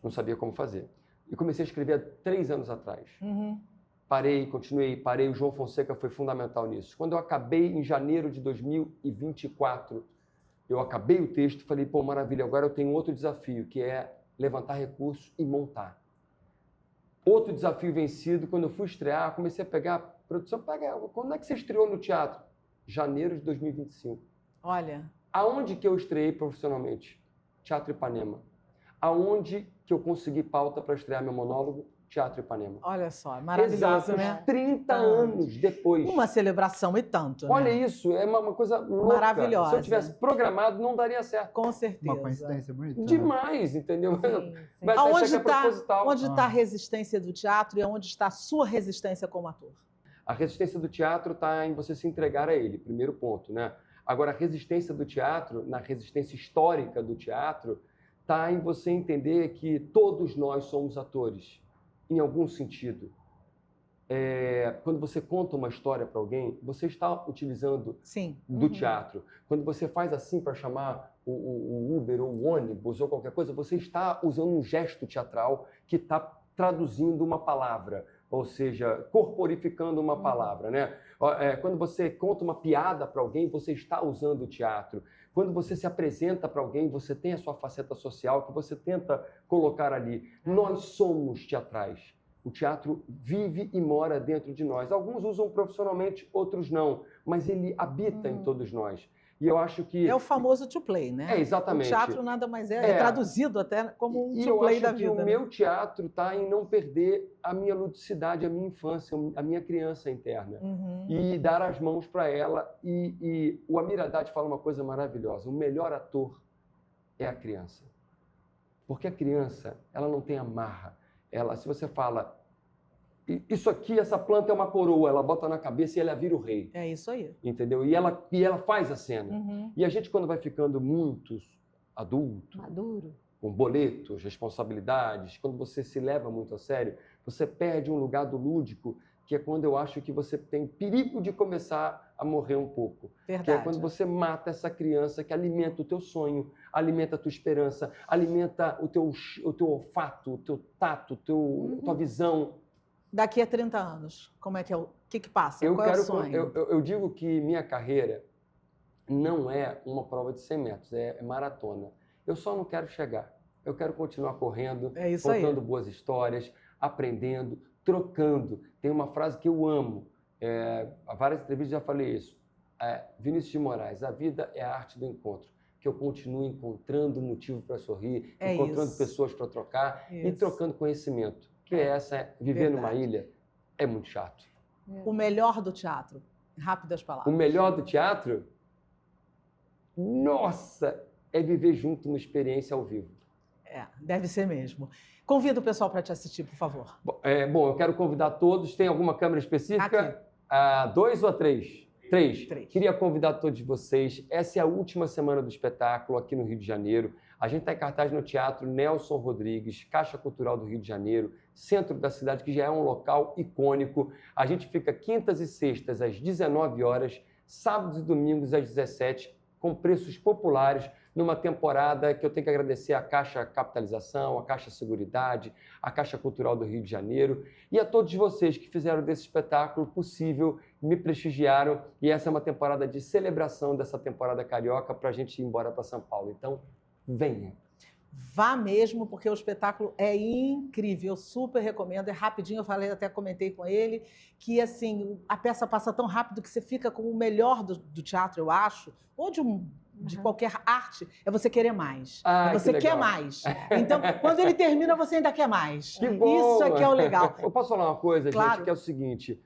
Não sabia como fazer. E comecei a escrever há 3 anos atrás. Parei, continuei, parei. O João Fonseca foi fundamental nisso. Quando eu acabei, em janeiro de 2024, eu acabei o texto e falei, pô, maravilha, agora eu tenho outro desafio, que é levantar recursos e montar. Outro desafio vencido, quando eu fui estrear, comecei a pegar a produção. Quando é que você estreou no teatro? Janeiro de 2025. Olha. Aonde que eu estreiei profissionalmente? Teatro Ipanema. Aonde que eu consegui pauta para estrear meu monólogo? Teatro Ipanema. Olha só, maravilhoso, Exato, né? 30 anos depois. Uma celebração e tanto, Olha né? isso, é uma coisa louca. Maravilhosa. Se eu tivesse programado, não daria certo. Com certeza. Uma coincidência bonita. né? Demais, entendeu? Sim. Mas Aonde achar que é proposital. Onde está a resistência do teatro e onde está a sua resistência como ator? A resistência do teatro está em você se entregar a ele, primeiro ponto, né? Agora, a resistência do teatro, na resistência histórica do teatro, está em você entender que todos nós somos atores, em algum sentido. Quando você conta uma história para alguém, você está utilizando Sim. do teatro. Quando você faz assim para chamar o Uber ou o ônibus ou qualquer coisa, você está usando um gesto teatral que está traduzindo uma palavra, ou seja, corporificando uma palavra, né? Quando você conta uma piada para alguém, você está usando o teatro. Quando você se apresenta para alguém, você tem a sua faceta social que você tenta colocar ali. Nós somos teatrais. O teatro vive e mora dentro de nós. Alguns usam profissionalmente, outros não, mas ele habita em todos nós. E eu acho que... É o famoso to play, né? Exatamente. O teatro nada mais é traduzido até como um to play da vida. E eu acho que o meu teatro está em não perder a minha ludicidade, a minha infância, a minha criança interna. E dar as mãos para ela. E o Amir Haddad fala uma coisa maravilhosa. O melhor ator é a criança. Porque a criança, ela não tem amarra. Se você fala, isso aqui, essa planta é uma coroa, ela bota na cabeça e ela vira o rei. É isso aí. Entendeu? E ela faz a cena. E a gente, quando vai ficando muito adulto, Maduro, com boletos, responsabilidades, quando você se leva muito a sério, você perde um lugar do lúdico, que é quando eu acho que você tem perigo de começar a morrer um pouco. Verdade. Que é quando você mata essa criança que alimenta o teu sonho, alimenta a tua esperança, alimenta o teu olfato, o teu tato, tua visão. Daqui a 30 anos, como é que é o que passa? Qual é o sonho? Eu digo que minha carreira não é uma prova de 100 metros, é maratona. Eu só não quero chegar. Eu quero continuar correndo, contando boas histórias, aprendendo, trocando. Tem uma frase que eu amo. Há várias entrevistas já falei isso. Vinícius de Moraes, a vida é a arte do encontro. Que eu continuo encontrando motivo para sorrir, encontrando pessoas para trocar e trocando conhecimento. Que viver numa ilha é muito chato. O melhor do teatro, em rápidas O palavras. melhor do teatro? Nossa! É viver junto uma experiência ao vivo. Deve ser mesmo. Convido o pessoal para te assistir, por favor. Bom, eu quero convidar todos. Tem alguma câmera específica? Aqui. 2 ou 3? 3. 3. Queria convidar todos vocês. Essa é a última semana do espetáculo aqui no Rio de Janeiro. A gente está em cartaz no Teatro Nelson Rodrigues, Caixa Cultural do Rio de Janeiro, centro da cidade, que já é um local icônico. A gente fica quintas e sextas às 19 horas, sábados e domingos às 17, com preços populares, numa temporada que eu tenho que agradecer à Caixa Capitalização, à Caixa Seguridade, à Caixa Cultural do Rio de Janeiro e a todos vocês que fizeram desse espetáculo possível, me prestigiaram, e essa é uma temporada de celebração dessa temporada carioca para a gente ir embora para São Paulo. Então, venha. Vá mesmo, porque o espetáculo é incrível, eu super recomendo, é rapidinho, eu falei, até comentei com ele, que assim, a peça passa tão rápido que você fica com o melhor do teatro, eu acho, ou de qualquer arte, é você querer mais. Você quer mais. Então, quando ele termina, você ainda quer mais. Que bom. Isso é que é o legal. Eu posso falar uma coisa, Claro. gente, que é o seguinte...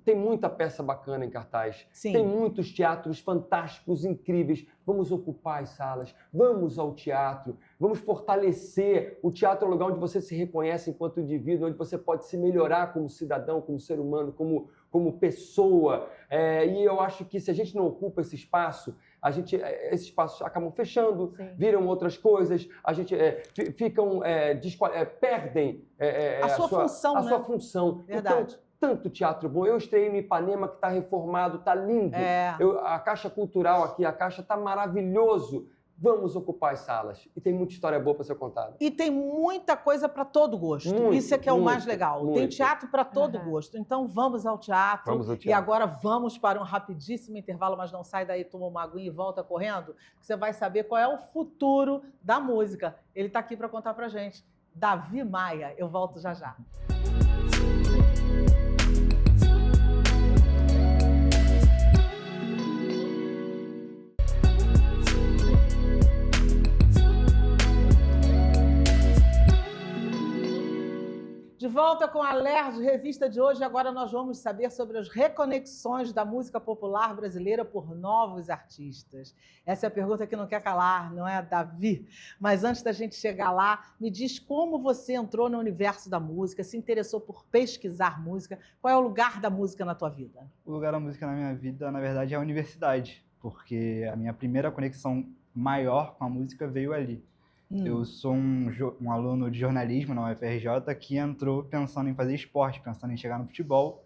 tem muita peça bacana em cartaz. Sim. Tem muitos teatros fantásticos, incríveis. Vamos ocupar as salas, vamos ao teatro, vamos fortalecer. O teatro é um lugar onde você se reconhece enquanto indivíduo, onde você pode se melhorar como cidadão, como ser humano, como pessoa. E eu acho que se a gente não ocupa esse espaço, esses espaços acabam fechando, viram outras coisas, a gente perdem a sua função, a né? sua função. Verdade. Então, tanto teatro bom. Eu estreiei no Ipanema, que está reformado, está lindo. A Caixa Cultural aqui, a Caixa está maravilhoso. Vamos ocupar as salas. E tem muita história boa para ser contada. E tem muita coisa para todo gosto. Isso é que é o mais legal. Tem teatro para todo gosto. Então vamos ao teatro. Vamos ao teatro. E agora vamos para um rapidíssimo intervalo, mas não sai daí, toma uma aguinha e volta correndo. Você vai saber qual é o futuro da música. Ele está aqui para contar para gente. Davi Maia. Eu volto já já. De De volta com a Lerj, revista de hoje. Agora nós vamos saber sobre as reconexões da música popular brasileira por novos artistas. Essa é a pergunta que não quer calar, não é, Davi? Mas antes da gente chegar lá, me diz como você entrou no universo da música, se interessou por pesquisar música. Qual é o lugar da música na tua vida? O lugar da música na minha vida, na verdade, é a universidade, porque a minha primeira conexão maior com a música veio ali. Eu sou um aluno de jornalismo na UFRJ que entrou pensando em fazer esporte, pensando em chegar no futebol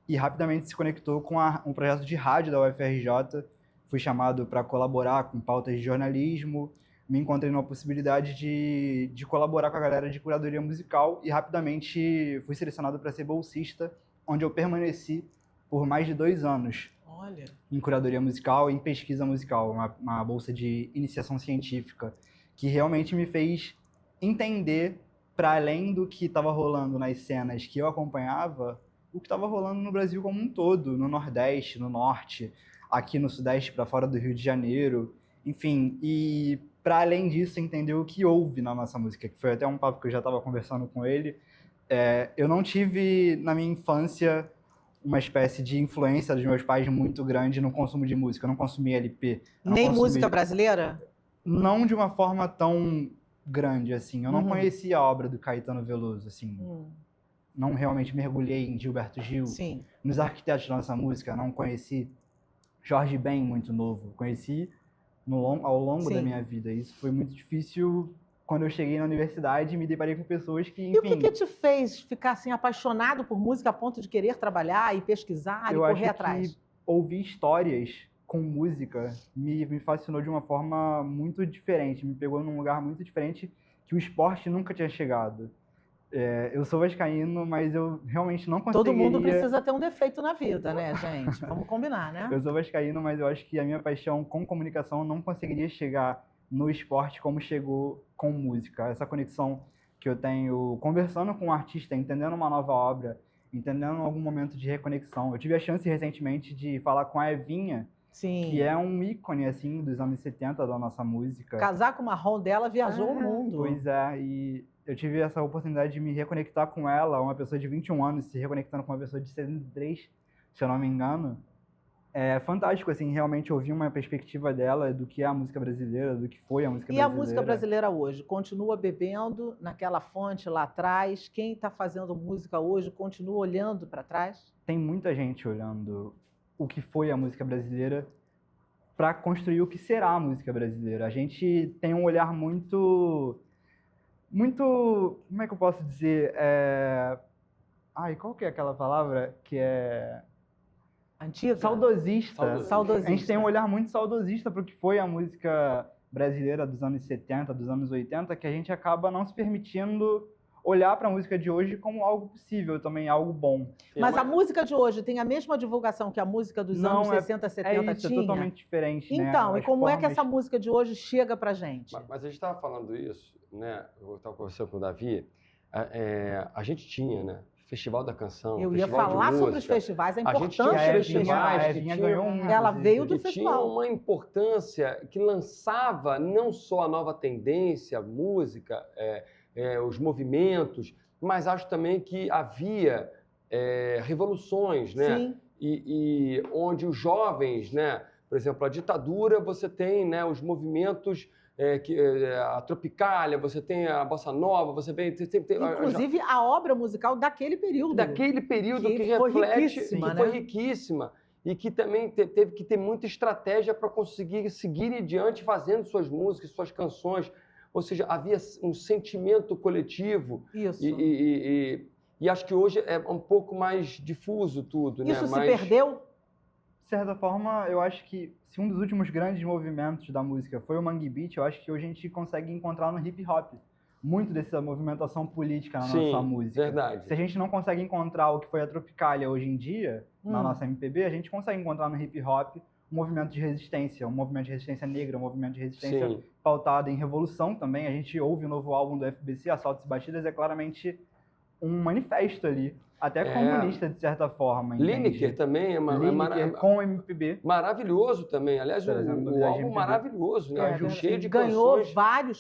e rapidamente se conectou com um projeto de rádio da UFRJ. Fui chamado para colaborar com pautas de jornalismo, me encontrei numa possibilidade de colaborar com a galera de curadoria musical e rapidamente fui selecionado para ser bolsista, onde eu permaneci por mais de 2 anos. Olha. Em curadoria musical e em pesquisa musical, uma bolsa de iniciação científica, que realmente me fez entender, para além do que estava rolando nas cenas que eu acompanhava, o que estava rolando no Brasil como um todo, no Nordeste, no Norte, aqui no Sudeste, para fora do Rio de Janeiro, enfim, e para além disso, entender o que houve na nossa música, que foi até um papo que eu já estava conversando com ele. Eu não tive, na minha infância, uma espécie de influência dos meus pais muito grande no consumo de música. Eu não consumia LP. Nem música brasileira? Não de uma forma tão grande, assim. Eu não conhecia a obra do Caetano Veloso, assim. Não realmente mergulhei em Gilberto Gil. Sim. Nos arquitetos da nossa música, não conheci Jorge Ben muito novo. Conheci ao longo da minha vida. Isso foi muito difícil quando eu cheguei na universidade e me deparei com pessoas que, enfim... E o que te fez ficar assim, apaixonado por música a ponto de querer trabalhar e pesquisar e correr atrás? Que ouvir histórias com música me fascinou de uma forma muito diferente, me pegou num lugar muito diferente que o esporte nunca tinha chegado. Eu sou vascaíno, mas eu realmente não conseguiria... Todo mundo precisa ter um defeito na vida, né, gente? Vamos combinar, né? Eu sou vascaíno, mas eu acho que a minha paixão com comunicação não conseguiria chegar no esporte como chegou com música. Essa conexão que eu tenho conversando com um artista, entendendo uma nova obra, entendendo algum momento de reconexão. Eu tive a chance recentemente de falar com a Evinha, Sim. que é um ícone, assim, dos anos 70 da nossa música. Casaco marrom dela viajou o mundo. Pois é, e eu tive essa oportunidade de me reconectar com ela, uma pessoa de 21 anos se reconectando com uma pessoa de 73, se eu não me engano. É fantástico, assim, realmente ouvir uma perspectiva dela do que é a música brasileira, do que foi a música brasileira. E a música brasileira hoje? Continua bebendo naquela fonte lá atrás? Quem está fazendo música hoje continua olhando para trás? Tem muita gente olhando o que foi a música brasileira para construir o que será a música brasileira. A gente tem um olhar muito, como é que eu posso dizer? Qual que é aquela palavra que é... Antiga? Saudosista. Saudosista. A gente tem um olhar muito saudosista para o que foi a música brasileira dos anos 70, dos anos 80, que a gente acaba não se permitindo olhar para a música de hoje como algo possível, também algo bom. Mas a música de hoje tem a mesma divulgação que a música dos anos 60, 70 tinha? É totalmente diferente, né? Então, e como é que essa música de hoje chega pra gente? Mas a gente estava falando isso, né? Eu estava conversando com o Davi, a gente tinha, né? Festival da Canção, eu ia Festival falar de sobre música. os festivais, a importância dos festivais. A Evinha ganhou um. Ela veio do que festival. tinha uma importância que lançava não só a nova tendência, a música, os movimentos, mas acho também que havia revoluções, né? Sim. E onde os jovens, né? Por exemplo, a ditadura, você tem, né, os movimentos... a Tropicália, você tem a Bossa Nova, você tem... Inclusive a obra musical daquele período. Daquele período que foi reflete... riquíssima, que né? foi riquíssima. E que também teve que ter muita estratégia para conseguir seguir adiante fazendo suas músicas, suas canções. Ou seja, havia um sentimento coletivo. Isso. E acho que hoje é um pouco mais difuso tudo, né? Isso se perdeu? De certa forma, eu acho que se um dos últimos grandes movimentos da música foi o Mangue Beat, eu acho que hoje a gente consegue encontrar no hip hop muito dessa movimentação política na nossa música. Verdade. Se a gente não consegue encontrar o que foi a Tropicália hoje em dia, na nossa MPB, a gente consegue encontrar no hip hop um movimento de resistência, um movimento de resistência negra, um movimento de resistência pautado em revolução também. A gente ouve o novo álbum do FBC, Assaltos e Batidas, é claramente um manifesto ali, até comunista de certa forma. Lineker também com MPB. Maravilhoso também. Aliás, o álbum maravilhoso, né? Cheio de ganhou canções,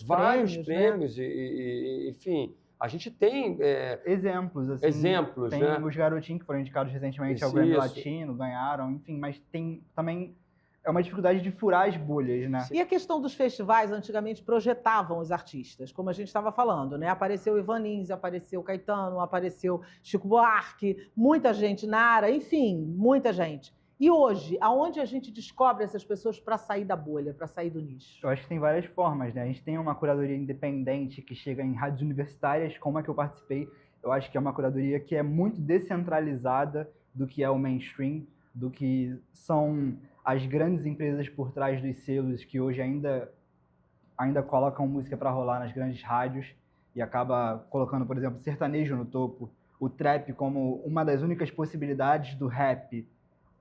vários prêmios, enfim. A gente tem Exemplos, assim. exemplos, Tem né? os garotinhos que foram indicados recentemente ao Isso, Grammy isso. Latino, ganharam, enfim, mas tem também é uma dificuldade de furar as bolhas, né? E a questão dos festivais, antigamente projetavam os artistas, como a gente estava falando, né? Apareceu Ivan Lins, apareceu Caetano, apareceu Chico Buarque, muita gente, Nara, enfim, muita gente. E hoje, aonde a gente descobre essas pessoas para sair da bolha, para sair do nicho? Eu acho que tem várias formas, né? A gente tem uma curadoria independente que chega em rádios universitárias, como a que eu participei. Eu acho que é uma curadoria que é muito descentralizada do que é o mainstream, do que são as grandes empresas por trás dos selos que hoje ainda colocam música para rolar nas grandes rádios e acaba colocando, por exemplo, sertanejo no topo, o trap como uma das únicas possibilidades do rap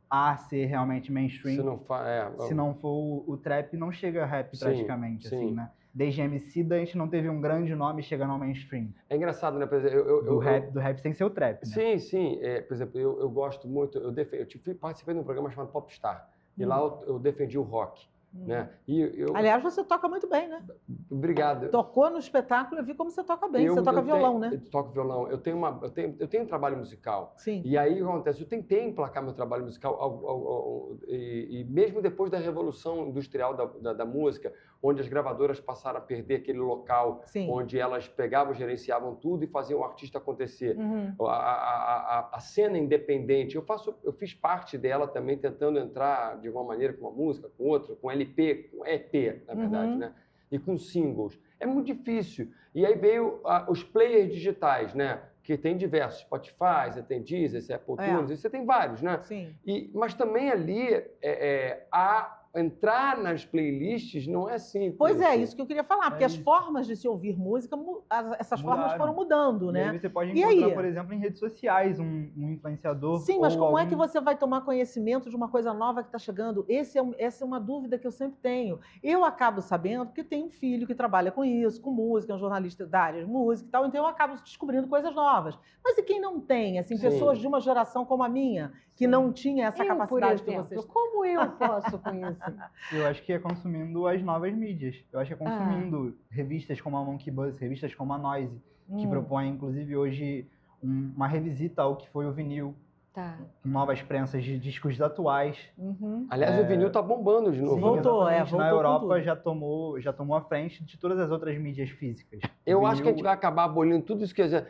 a ser realmente mainstream. Se não for o trap, não chega rap praticamente, sim. assim, né? Desde Emicida, a gente não teve um grande nome chegando ao mainstream. É engraçado, né? Por exemplo, do rap sem ser o trap, né? Sim. Por exemplo, eu gosto muito... Eu participei de um programa chamado Popstar. E lá eu defendi o rock. Né? Aliás, você toca muito bem, né? Obrigado. Tocou no espetáculo, eu vi como você toca bem. Você toca violão, né? Eu toco violão. Eu tenho um trabalho musical. Sim. E aí o que acontece? Eu tentei emplacar meu trabalho musical e mesmo depois da revolução industrial da música, onde as gravadoras passaram a perder aquele local, Sim. onde elas pegavam, gerenciavam tudo e faziam o artista acontecer. A cena independente, eu fiz parte dela também, tentando entrar de alguma maneira com uma música, com outra, com LP, com EP, na verdade, né? E com singles. É muito difícil. E aí veio os players digitais, né? Que tem diversos, Spotify, você tem Deezer, você Apple Tunes, você tem vários, né? Sim. Mas também ali entrar nas playlists não é simples. Pois é, assim. isso que eu queria falar, porque as formas de se ouvir música, essas formas foram mudando, né? E aí você pode encontrar, por exemplo, em redes sociais, um influenciador. Sim, mas como é que você vai tomar conhecimento de uma coisa nova que está chegando? Essa é uma dúvida que eu sempre tenho. Eu acabo sabendo porque tenho um filho que trabalha com isso, com música, é um jornalista da área de música e tal, então eu acabo descobrindo coisas novas. Mas e quem não tem? Assim, pessoas de uma geração como a minha, que não tinha essa capacidade que vocês têm. Como eu posso com isso? Eu acho que é consumindo as novas mídias. Eu acho que é consumindo revistas como a Monkey Buzz, revistas como a Noise, que propõem, inclusive, hoje uma revisita ao que foi o vinil. Tá. Com novas prensas de discos atuais. Aliás, o vinil tá bombando de novo. Sim, voltou na Europa já tomou a frente de todas as outras mídias físicas. Eu acho que a gente vai acabar abolindo tudo isso, quer dizer,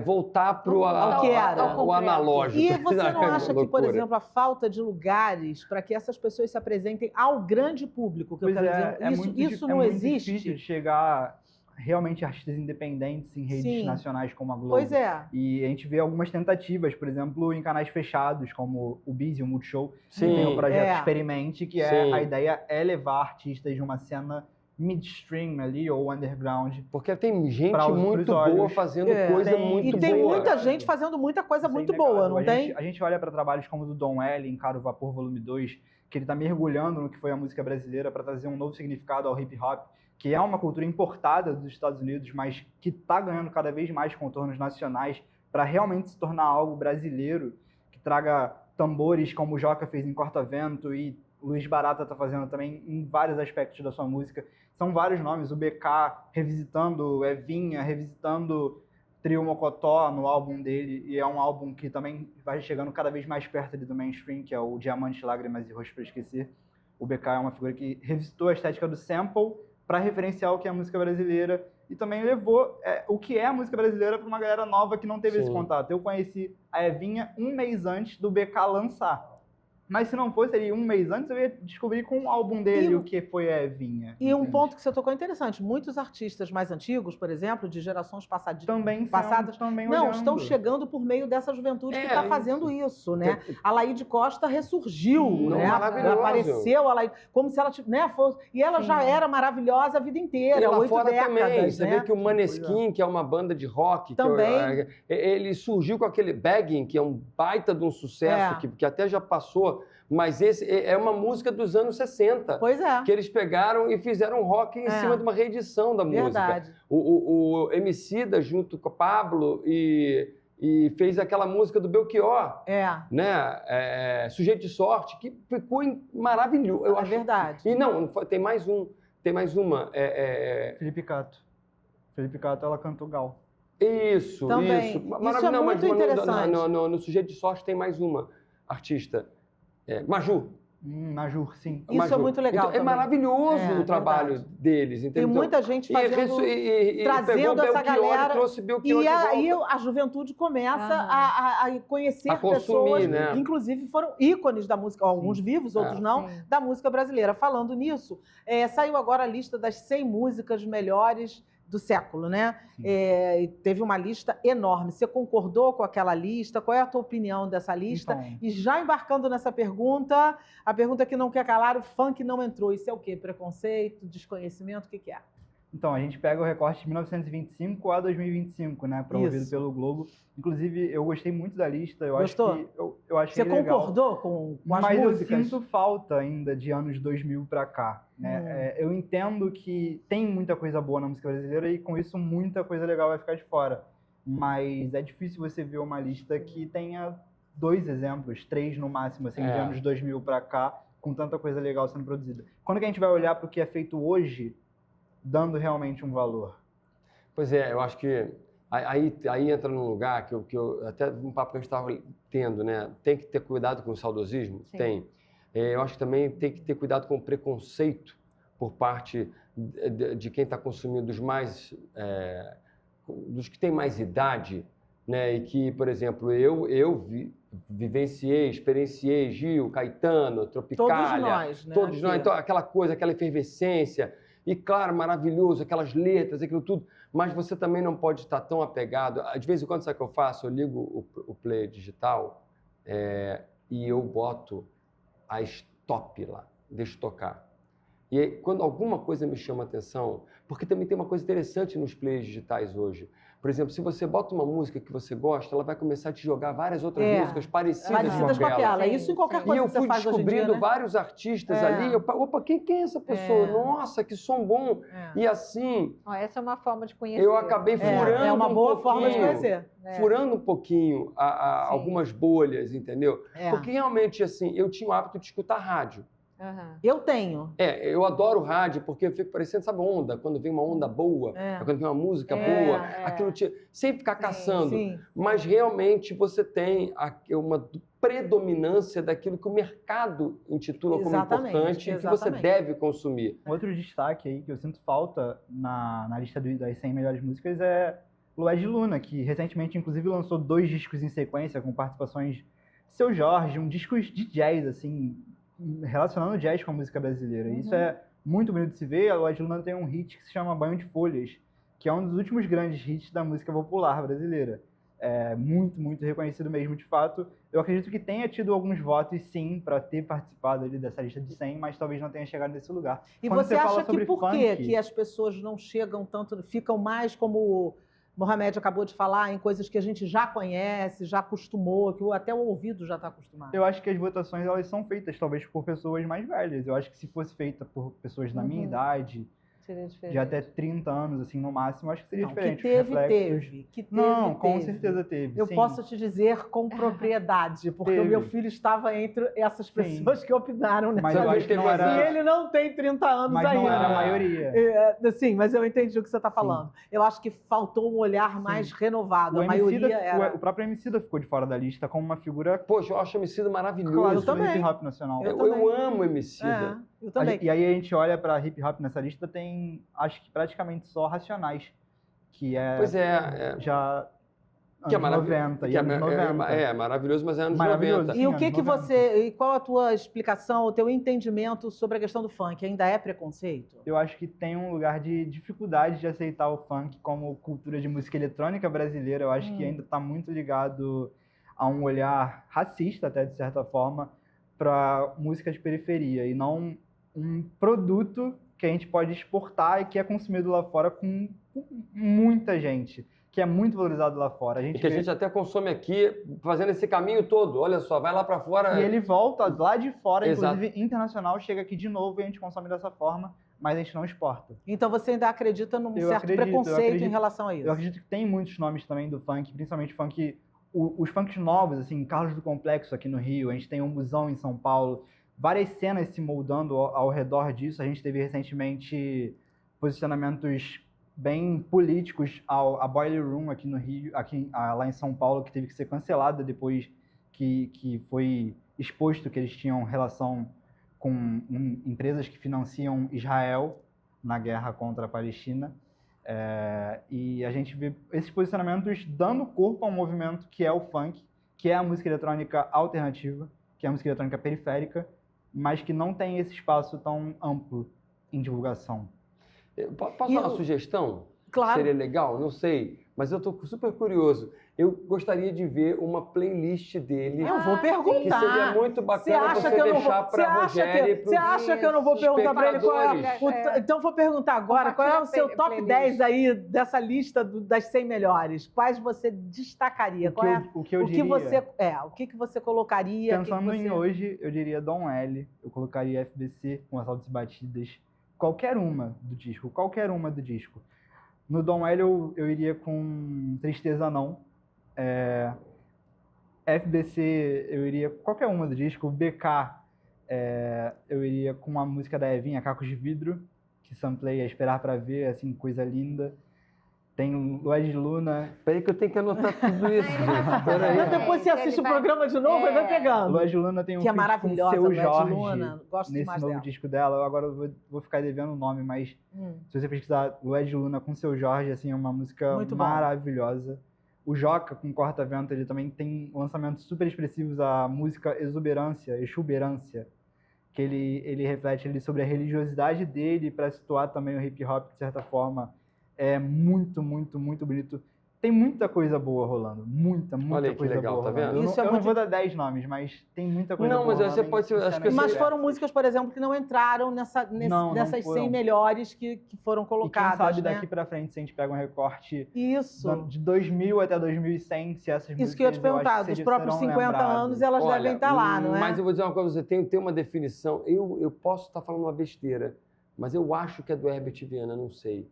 voltar para ao que era. o analógico. E você não acha que, por exemplo, a falta de lugares para que essas pessoas se apresentem ao grande público, que eu quero dizer, isso não existe? É muito difícil chegar realmente artistas independentes em redes nacionais como a Globo. Pois é. E a gente vê algumas tentativas, por exemplo, em canais fechados, como o Biz e o Multishow, que Sim. tem o projeto Experimente, que a ideia é levar artistas de uma cena midstream ali, ou underground. Porque tem gente muito boa fazendo coisa muito boa. E tem muita gente fazendo muita coisa muito boa, não tem? A gente olha para trabalhos como o do Don L, Encaro o Vapor Volume 2, que ele está mergulhando no que foi a música brasileira para trazer um novo significado ao hip hop, que é uma cultura importada dos Estados Unidos, mas que está ganhando cada vez mais contornos nacionais para realmente se tornar algo brasileiro, que traga tambores como o Joca fez em Corta-Vento e o Luiz Barata está fazendo também em vários aspectos da sua música. São vários nomes, o BK revisitando Evinha, revisitando Trio Mocotó no álbum dele, e é um álbum que também vai chegando cada vez mais perto ali do mainstream, que é o Diamantes, Lágrimas e Rosto para Esquecer. O BK é uma figura que revisitou a estética do sample para referenciar o que é a música brasileira e também levou o que é a música brasileira para uma galera nova que não teve esse contato. Eu conheci a Evinha um mês antes do BK lançar. Mas se não fosse ali um mês antes, eu ia descobrir com o álbum dele o que foi a Evinha. E um ponto que você tocou interessante. Muitos artistas mais antigos, por exemplo, de gerações passadas, estão chegando por meio dessa juventude que está fazendo isso, né? A Laíde Costa ressurgiu, né? Apareceu, a Laíde, como se ela fosse... E ela já era maravilhosa a vida inteira, e lá 8 fora décadas, também. Você né? vê que o Maneskin, que é uma banda de rock, também. Ele surgiu com aquele Begging, que é um baita de um sucesso, que até já passou. Mas esse é uma música dos anos 60. Pois é. Que eles pegaram e fizeram rock em cima de uma reedição da música. Verdade. O Emicida, junto com o Pablo, e fez aquela música do Belchior. Né? Sujeito de Sorte, que ficou maravilhoso. É verdade. E não, tem mais uma. Felipe Cato. Felipe Cato, ela cantou Gal. Isso, Também. isso. Isso é Maravilhoso, muito interessante. No Sujeito de Sorte tem mais uma artista, Maju. Maju, sim. Isso Maju. é muito legal Então, é também. maravilhoso É, o trabalho verdade. deles, Tem entendeu? muita gente fazendo, E trazendo pegou essa Belchior galera. e trouxe Belchior E de aí volta. a juventude começa Aham. a conhecer A consumir, pessoas, né? que inclusive foram ícones da música, alguns vivos, outros não, Sim. da música brasileira. Falando nisso, saiu agora a lista das 100 músicas melhores do século, né? Sim. E teve uma lista enorme. Você concordou com aquela lista? Qual é a tua opinião dessa lista? Então, E já embarcando nessa pergunta, a pergunta que não quer calar, o funk não entrou. Isso é o quê? Preconceito, desconhecimento, o que é? Então, a gente pega o recorte de 1925 a 2025, né? Promovido Isso. pelo Globo. Inclusive, eu gostei muito da lista. Eu Gostou? acho que eu achei Você legal. concordou com as Mas músicas? eu sinto falta ainda de anos 2000 pra cá, né? Eu entendo que tem muita coisa boa na música brasileira e com isso muita coisa legal vai ficar de fora. Mas é difícil você ver uma lista que tenha 2 exemplos, 3 no máximo, assim, de anos 2000 pra cá, com tanta coisa legal sendo produzida. Quando que a gente vai olhar para o que é feito hoje, dando realmente um valor? Pois é, eu acho que aí entra num lugar que eu até um papo que a gente estava tendo, né? Tem que ter cuidado com o saudosismo? Sim. Tem. Eu acho que também tem que ter cuidado com o preconceito por parte de quem está consumindo dos que têm mais idade, né? E que, por exemplo, eu vivenciei, experienciei Gil, Caetano, Tropicália. Todos nós, né? Todos nós. Aqui. Então, aquela coisa, aquela efervescência. E, claro, maravilhoso, aquelas letras, aquilo tudo. Mas você também não pode estar tão apegado. De vez em quando, sabe o que eu faço? Eu ligo o player digital e eu boto a stop lá, deixo tocar. E aí, quando alguma coisa me chama a atenção, porque também tem uma coisa interessante nos players digitais hoje. Por exemplo, se você bota uma música que você gosta, ela vai começar a te jogar várias outras músicas parecidas com aquela. Isso em Sim, qualquer sim. coisa E eu que você fui faz hoje em descobrindo dia, né? vários artistas ali. Opa, quem é essa pessoa? Nossa, que som bom! E assim, Ó, essa é uma forma de conhecer. eu acabei furando É uma boa forma de pouquinho, conhecer. furando um pouquinho algumas bolhas, entendeu? É. Porque realmente, assim, eu tinha o hábito de escutar rádio. Aham. Eu tenho. Eu adoro rádio porque eu fico parecendo, sabe, onda, quando vem uma onda boa, quando vem uma música boa, aquilo sem ficar caçando. Sim. Mas realmente você tem uma predominância daquilo que o mercado intitula como Exatamente, importante e que você exatamente. deve consumir. Outro destaque aí que eu sinto falta na lista das 100 melhores músicas é Lued Luna, que recentemente, inclusive, lançou 2 discos em sequência com participações de Seu Jorge, um disco de jazz, assim, relacionando jazz com a música brasileira. Isso é muito bonito de se ver. A Lued Luna tem um hit que se chama Banho de Folhas, que é um dos últimos grandes hits da música popular brasileira. É muito, muito reconhecido mesmo, de fato. Eu acredito que tenha tido alguns votos, sim, para ter participado ali dessa lista de 100, mas talvez não tenha chegado nesse lugar. E Quando você fala acha que sobre por funk, quê que as pessoas não chegam tanto, ficam mais como o Mohamed acabou de falar, em coisas que a gente já conhece, já acostumou, que até o ouvido já está acostumado? Eu acho que as votações elas são feitas talvez por pessoas mais velhas. Eu acho que se fosse feita por pessoas da minha idade, Seria diferente. de até 30 anos, assim, no máximo, acho que seria Não, diferente. que Os teve, reflexos. teve. Que teve, Não, com teve. certeza teve. Eu sim. posso te dizer com propriedade, porque o Teve. meu filho estava entre essas pessoas que opinaram nessa Mas eu Sabe acho que não que era, E ele não tem 30 anos mas ainda. não era a maioria. Sim, mas eu entendi o que você está falando. Eu acho que faltou um olhar mais renovado. O A maioria era... o próprio Emicida ficou de fora da lista como uma figura Poxa, eu acho o Emicida maravilhoso. clássica eu do também. hip hop nacional. Eu Eu amo o Emicida. Eu também. E aí a gente olha pra hip hop nessa lista, tem acho que praticamente só Racionais, que é Pois é. já Que é anos 90 e anos 90. É maravilhoso, mas é anos Maravilhoso. 90. E o Sim, que anos que 90. você... E qual a tua explicação, o teu entendimento sobre a questão do funk? Ainda é preconceito? Eu acho que tem um lugar de dificuldade de aceitar o funk como cultura de música eletrônica brasileira. Eu acho que ainda está muito ligado a um olhar racista, até de certa forma, para música de periferia e não um produto que a gente pode exportar e que é consumido lá fora com muita gente, que é muito valorizado lá fora. E que a gente até consome aqui, fazendo esse caminho todo. Olha só, vai lá para fora. E ele volta lá de fora, Exato. inclusive internacional, chega aqui de novo e a gente consome dessa forma, mas a gente não exporta. Então você ainda acredita num Eu certo acredito, preconceito em relação a isso? Eu acredito que tem muitos nomes também do funk, principalmente funk, os funks novos, assim, Carlos do Complexo aqui no Rio, a gente tem o Musão em São Paulo, várias cenas se moldando ao redor disso. A gente teve recentemente posicionamentos bem políticos. A Boiler Room aqui no Rio, lá em São Paulo, que teve que ser cancelada depois que foi exposto que eles tinham relação com empresas que financiam Israel na guerra contra a Palestina. E a gente vê esses posicionamentos dando corpo a um movimento que é o funk, que é a música eletrônica alternativa, que é a música eletrônica periférica, mas que não tem esse espaço tão amplo em divulgação. Posso dar uma sugestão? Claro. Seria legal? Não sei, mas eu estou super curioso. Eu gostaria de ver uma playlist dele. Eu vou perguntar. Que seria muito bacana você deixar para Rogério e para Você acha que eu não vou perguntar para ele qual é? Então vou perguntar agora, qual é o seu top 10 aí dessa lista das 100 melhores? Quais você destacaria? O que você colocaria? Pensando em hoje, eu diria Dom L, eu colocaria FBC com Assaltos e Batidas, qualquer uma do disco. No Dom L eu iria com Tristeza Não. FBC eu iria qualquer uma do disco. BK eu iria com a música da Evinha, Cacos de Vidro, que samplei a Esperar Pra Ver, assim, coisa linda. Tem Lued Luna. Peraí que eu tenho que anotar tudo isso, gente. Peraí. Depois você assiste o programa de novo e vai pegando. Lued Luna tem um que é feat maravilhosa, com Seu Jorge, Luna. Gosto nesse demais novo dela. disco dela. Agora eu vou ficar devendo o nome, mas se você pesquisar Lued Luna com Seu Jorge, assim, é uma música muito maravilhosa. O Joca, com Corta Vento, ele também tem lançamentos super expressivos, a música Exuberância, que ele reflete ali sobre a religiosidade dele para situar também o hip hop, de certa forma. É muito, muito, muito bonito. Tem muita coisa boa rolando. Muita Olha que coisa legal, boa tá rolando. vendo? Eu não vou dar 10 nomes, mas tem muita coisa boa mas rolando. você pode ser... Acho que Mas foram músicas, por exemplo, que não entraram nessas 100 melhores que foram colocadas. E quem sabe né? daqui pra frente, se a gente pega um recorte Isso. de 2000 até 2100, se essas músicas... Isso que eu ia te perguntar, dos próprios 50 anos, elas devem estar lá, não é? Mas eu vou dizer uma coisa, você tem uma definição. Eu posso estar falando uma besteira, mas eu acho que é do Herbert Viana, não sei.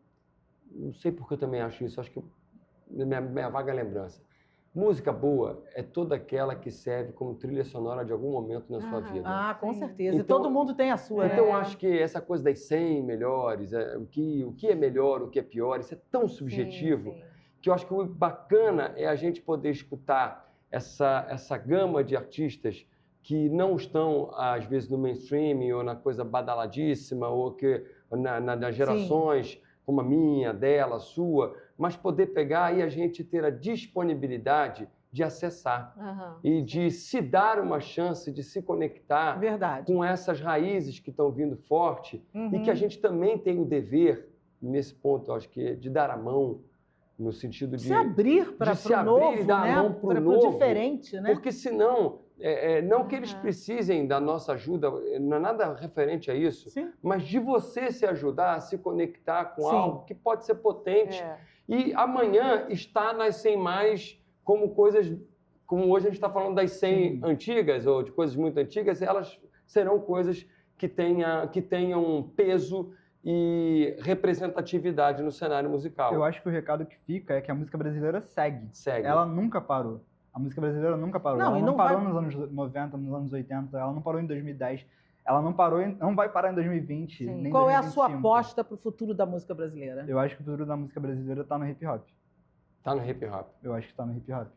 Não sei porque eu também acho isso, acho que minha vaga lembrança. Música boa é toda aquela que serve como trilha sonora de algum momento na sua vida. Ah, com certeza. Então, e todo mundo tem a sua. Então, eu acho que essa coisa das 100 melhores, o que é melhor, o que é pior, isso é tão subjetivo que eu acho que o bacana é a gente poder escutar essa gama de artistas que não estão, às vezes, no mainstream ou na coisa badaladíssima ou que nas gerações... como a minha, dela, a sua, mas poder pegar e a gente ter a disponibilidade de acessar e de se dar uma chance de se conectar com essas raízes que estão vindo forte e que a gente também tem o dever, nesse ponto, eu acho que de dar a mão, no sentido de se abrir para o novo, e dar né? a mão para o novo, diferente, né? Porque senão, não que eles precisem da nossa ajuda, não é nada referente a isso, mas de você se ajudar a se conectar com algo que pode ser potente e amanhã está nas 100 mais como coisas, como hoje a gente está falando das 100 antigas ou de coisas muito antigas, elas serão coisas que tenham peso e representatividade no cenário musical. Eu acho que o recado que fica é que a música brasileira segue. Ela nunca parou. A música brasileira nunca parou. Ela não parou nos anos 90, nos anos 80, ela não parou em 2010. Ela não parou, não vai parar em 2020, nem Qual 2025. é a sua aposta para o futuro da música brasileira? Eu acho que o futuro da música brasileira está no hip hop. Está no hip hop. Eu acho que está no hip hop.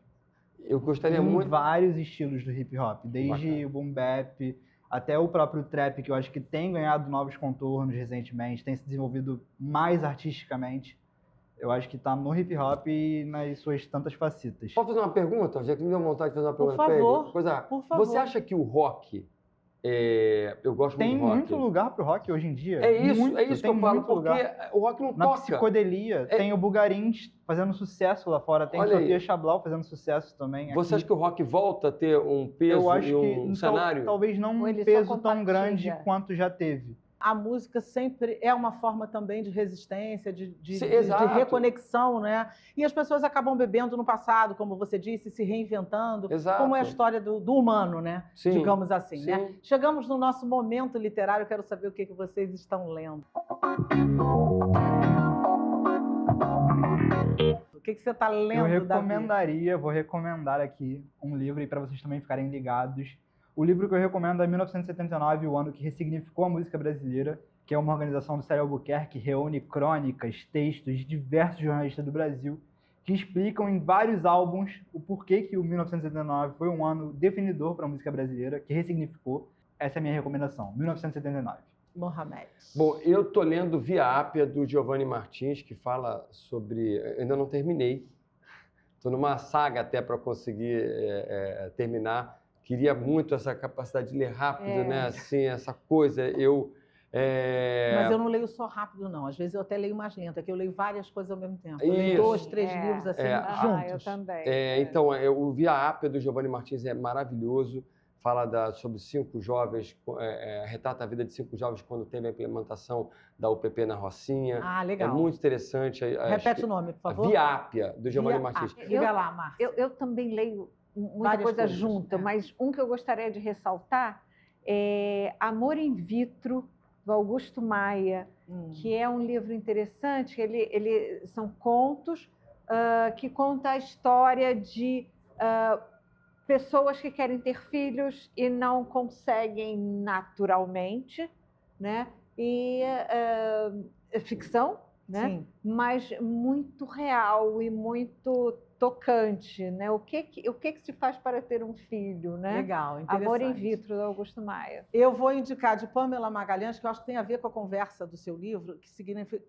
Eu gostaria muito... Tem vários estilos do hip hop, desde o boom bap até o próprio trap, que eu acho que tem ganhado novos contornos recentemente, tem se desenvolvido mais artisticamente. Eu acho que está no hip hop e nas suas tantas facetas. Pode fazer uma pergunta? Já que me deu vontade de fazer uma pergunta para ele. Por favor. Você acha que o rock... eu gosto muito do rock. Tem muito lugar pro rock hoje em dia. É isso que eu falo, porque o rock não toca. Na psicodelia, tem o Bugarins fazendo sucesso lá fora, tem Sofia Chablau fazendo sucesso também. Você acha que o rock volta a ter um peso e um cenário? Talvez não um peso tão grande quanto já teve. A música sempre é uma forma também de resistência, de reconexão, né? E as pessoas acabam bebendo no passado, como você disse, se reinventando, como é a história do humano, né? Sim, digamos assim, né? Chegamos no nosso momento literário, eu quero saber o que vocês estão lendo. O que você está lendo, Davi? Vou recomendar aqui um livro para vocês também ficarem ligados. O livro que eu recomendo é 1979, o ano que ressignificou a música brasileira, que é uma organização do Célio Albuquerque que reúne crônicas, textos de diversos jornalistas do Brasil, que explicam em vários álbuns o porquê que o 1979 foi um ano definidor para a música brasileira, que ressignificou. Essa é a minha recomendação, 1979. Mohamed. Bom, eu estou lendo Via Ápia, do Giovanni Martins, que fala sobre... Ainda não terminei. Estou numa saga até para conseguir terminar. Queria muito essa capacidade de ler rápido, né? Assim, essa coisa. Mas eu não leio só rápido, não. Às vezes eu até leio mais lento, é que eu leio várias coisas ao mesmo tempo. Eu leio 2, 3 livros assim, juntos. Eu também. Então, o Via Ápia, do Giovanni Martins, é maravilhoso. Fala sobre 5 jovens, retrata a vida de 5 jovens quando teve a implementação da UPP na Rocinha. Ah, legal. É muito interessante. Repete o nome, por favor. Via Ápia, do Giovanni Martins. Diga lá, Márcia. Eu também leio muita Várias coisa coisas, junta, mas um que eu gostaria de ressaltar é Amor in Vitro, do Augusto Maia, que é um livro interessante. Ele são contos que contam a história de pessoas que querem ter filhos e não conseguem naturalmente, né? E é ficção, né? Sim. Mas muito real e muito tocante, né? O que se faz para ter um filho, né? Legal, interessante. Amor in Vitro, do Augusto Maia. Eu vou indicar de Pamela Magalhães, que eu acho que tem a ver com a conversa do seu livro,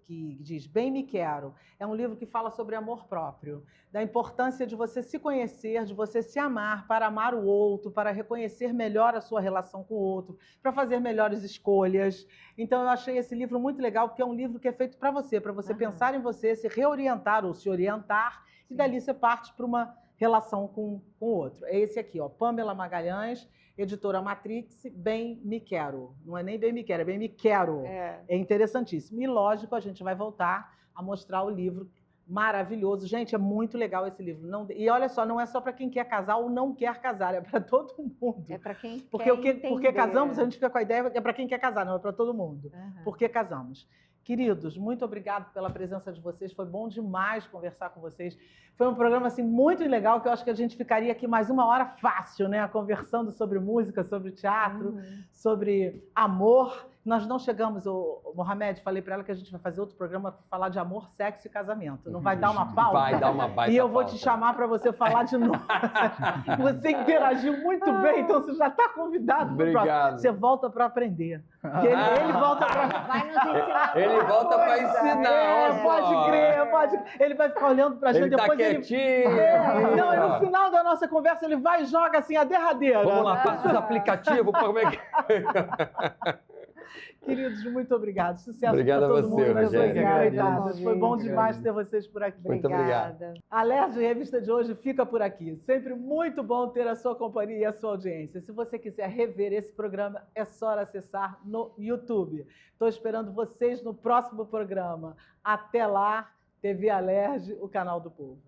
que diz Bem Me Quero. É um livro que fala sobre amor próprio, da importância de você se conhecer, de você se amar, para amar o outro, para reconhecer melhor a sua relação com o outro, para fazer melhores escolhas. Então, eu achei esse livro muito legal, porque é um livro que é feito para você pensar em você, se reorientar ou se orientar, e dali você parte para uma relação com o outro. É esse aqui, ó, Pamela Magalhães, editora Matrix, Bem Me Quero. Não é nem Bem Me Quero, é Bem Me Quero. É interessantíssimo. E, lógico, a gente vai voltar a mostrar o livro maravilhoso. Gente, é muito legal esse livro. E olha só, não é só para quem quer casar ou não quer casar, é para todo mundo. É para quem quer entender. Porque casamos, a gente fica com a ideia que é para quem quer casar, não é para todo mundo. Porque casamos. Queridos, muito obrigado pela presença de vocês. Foi bom demais conversar com vocês. Foi um programa assim, muito legal, que eu acho que a gente ficaria aqui mais 1 hora fácil, né? Conversando sobre música, sobre teatro, sobre amor. Nós não chegamos, o Mohamed, falei para ela que a gente vai fazer outro programa para falar de amor, sexo e casamento. Não vai dar uma pauta? Vai dar uma baita E eu vou pauta. te chamar para você falar de novo. Você interagiu muito bem, então você já está convidado. Obrigado. Você volta para aprender. Ele volta para... Vai nos ensinar. Ele volta para ensinar. Pode crer, pode crer. Ele vai ficar olhando para a gente. Ele tá Depois quietinho. Não, e no final da nossa conversa ele vai e joga assim a derradeira. Vamos lá, passa os aplicativos. Como é que... Queridos, muito obrigado. Sucesso Obrigado para a todo você, mundo. Rogério. Foi bom demais ter vocês por aqui. Muito obrigado. A Alerj Revista de hoje fica por aqui. Sempre muito bom ter a sua companhia e a sua audiência. Se você quiser rever esse programa, é só acessar no YouTube. Estou esperando vocês no próximo programa. Até lá, TV Alerj, o canal do povo.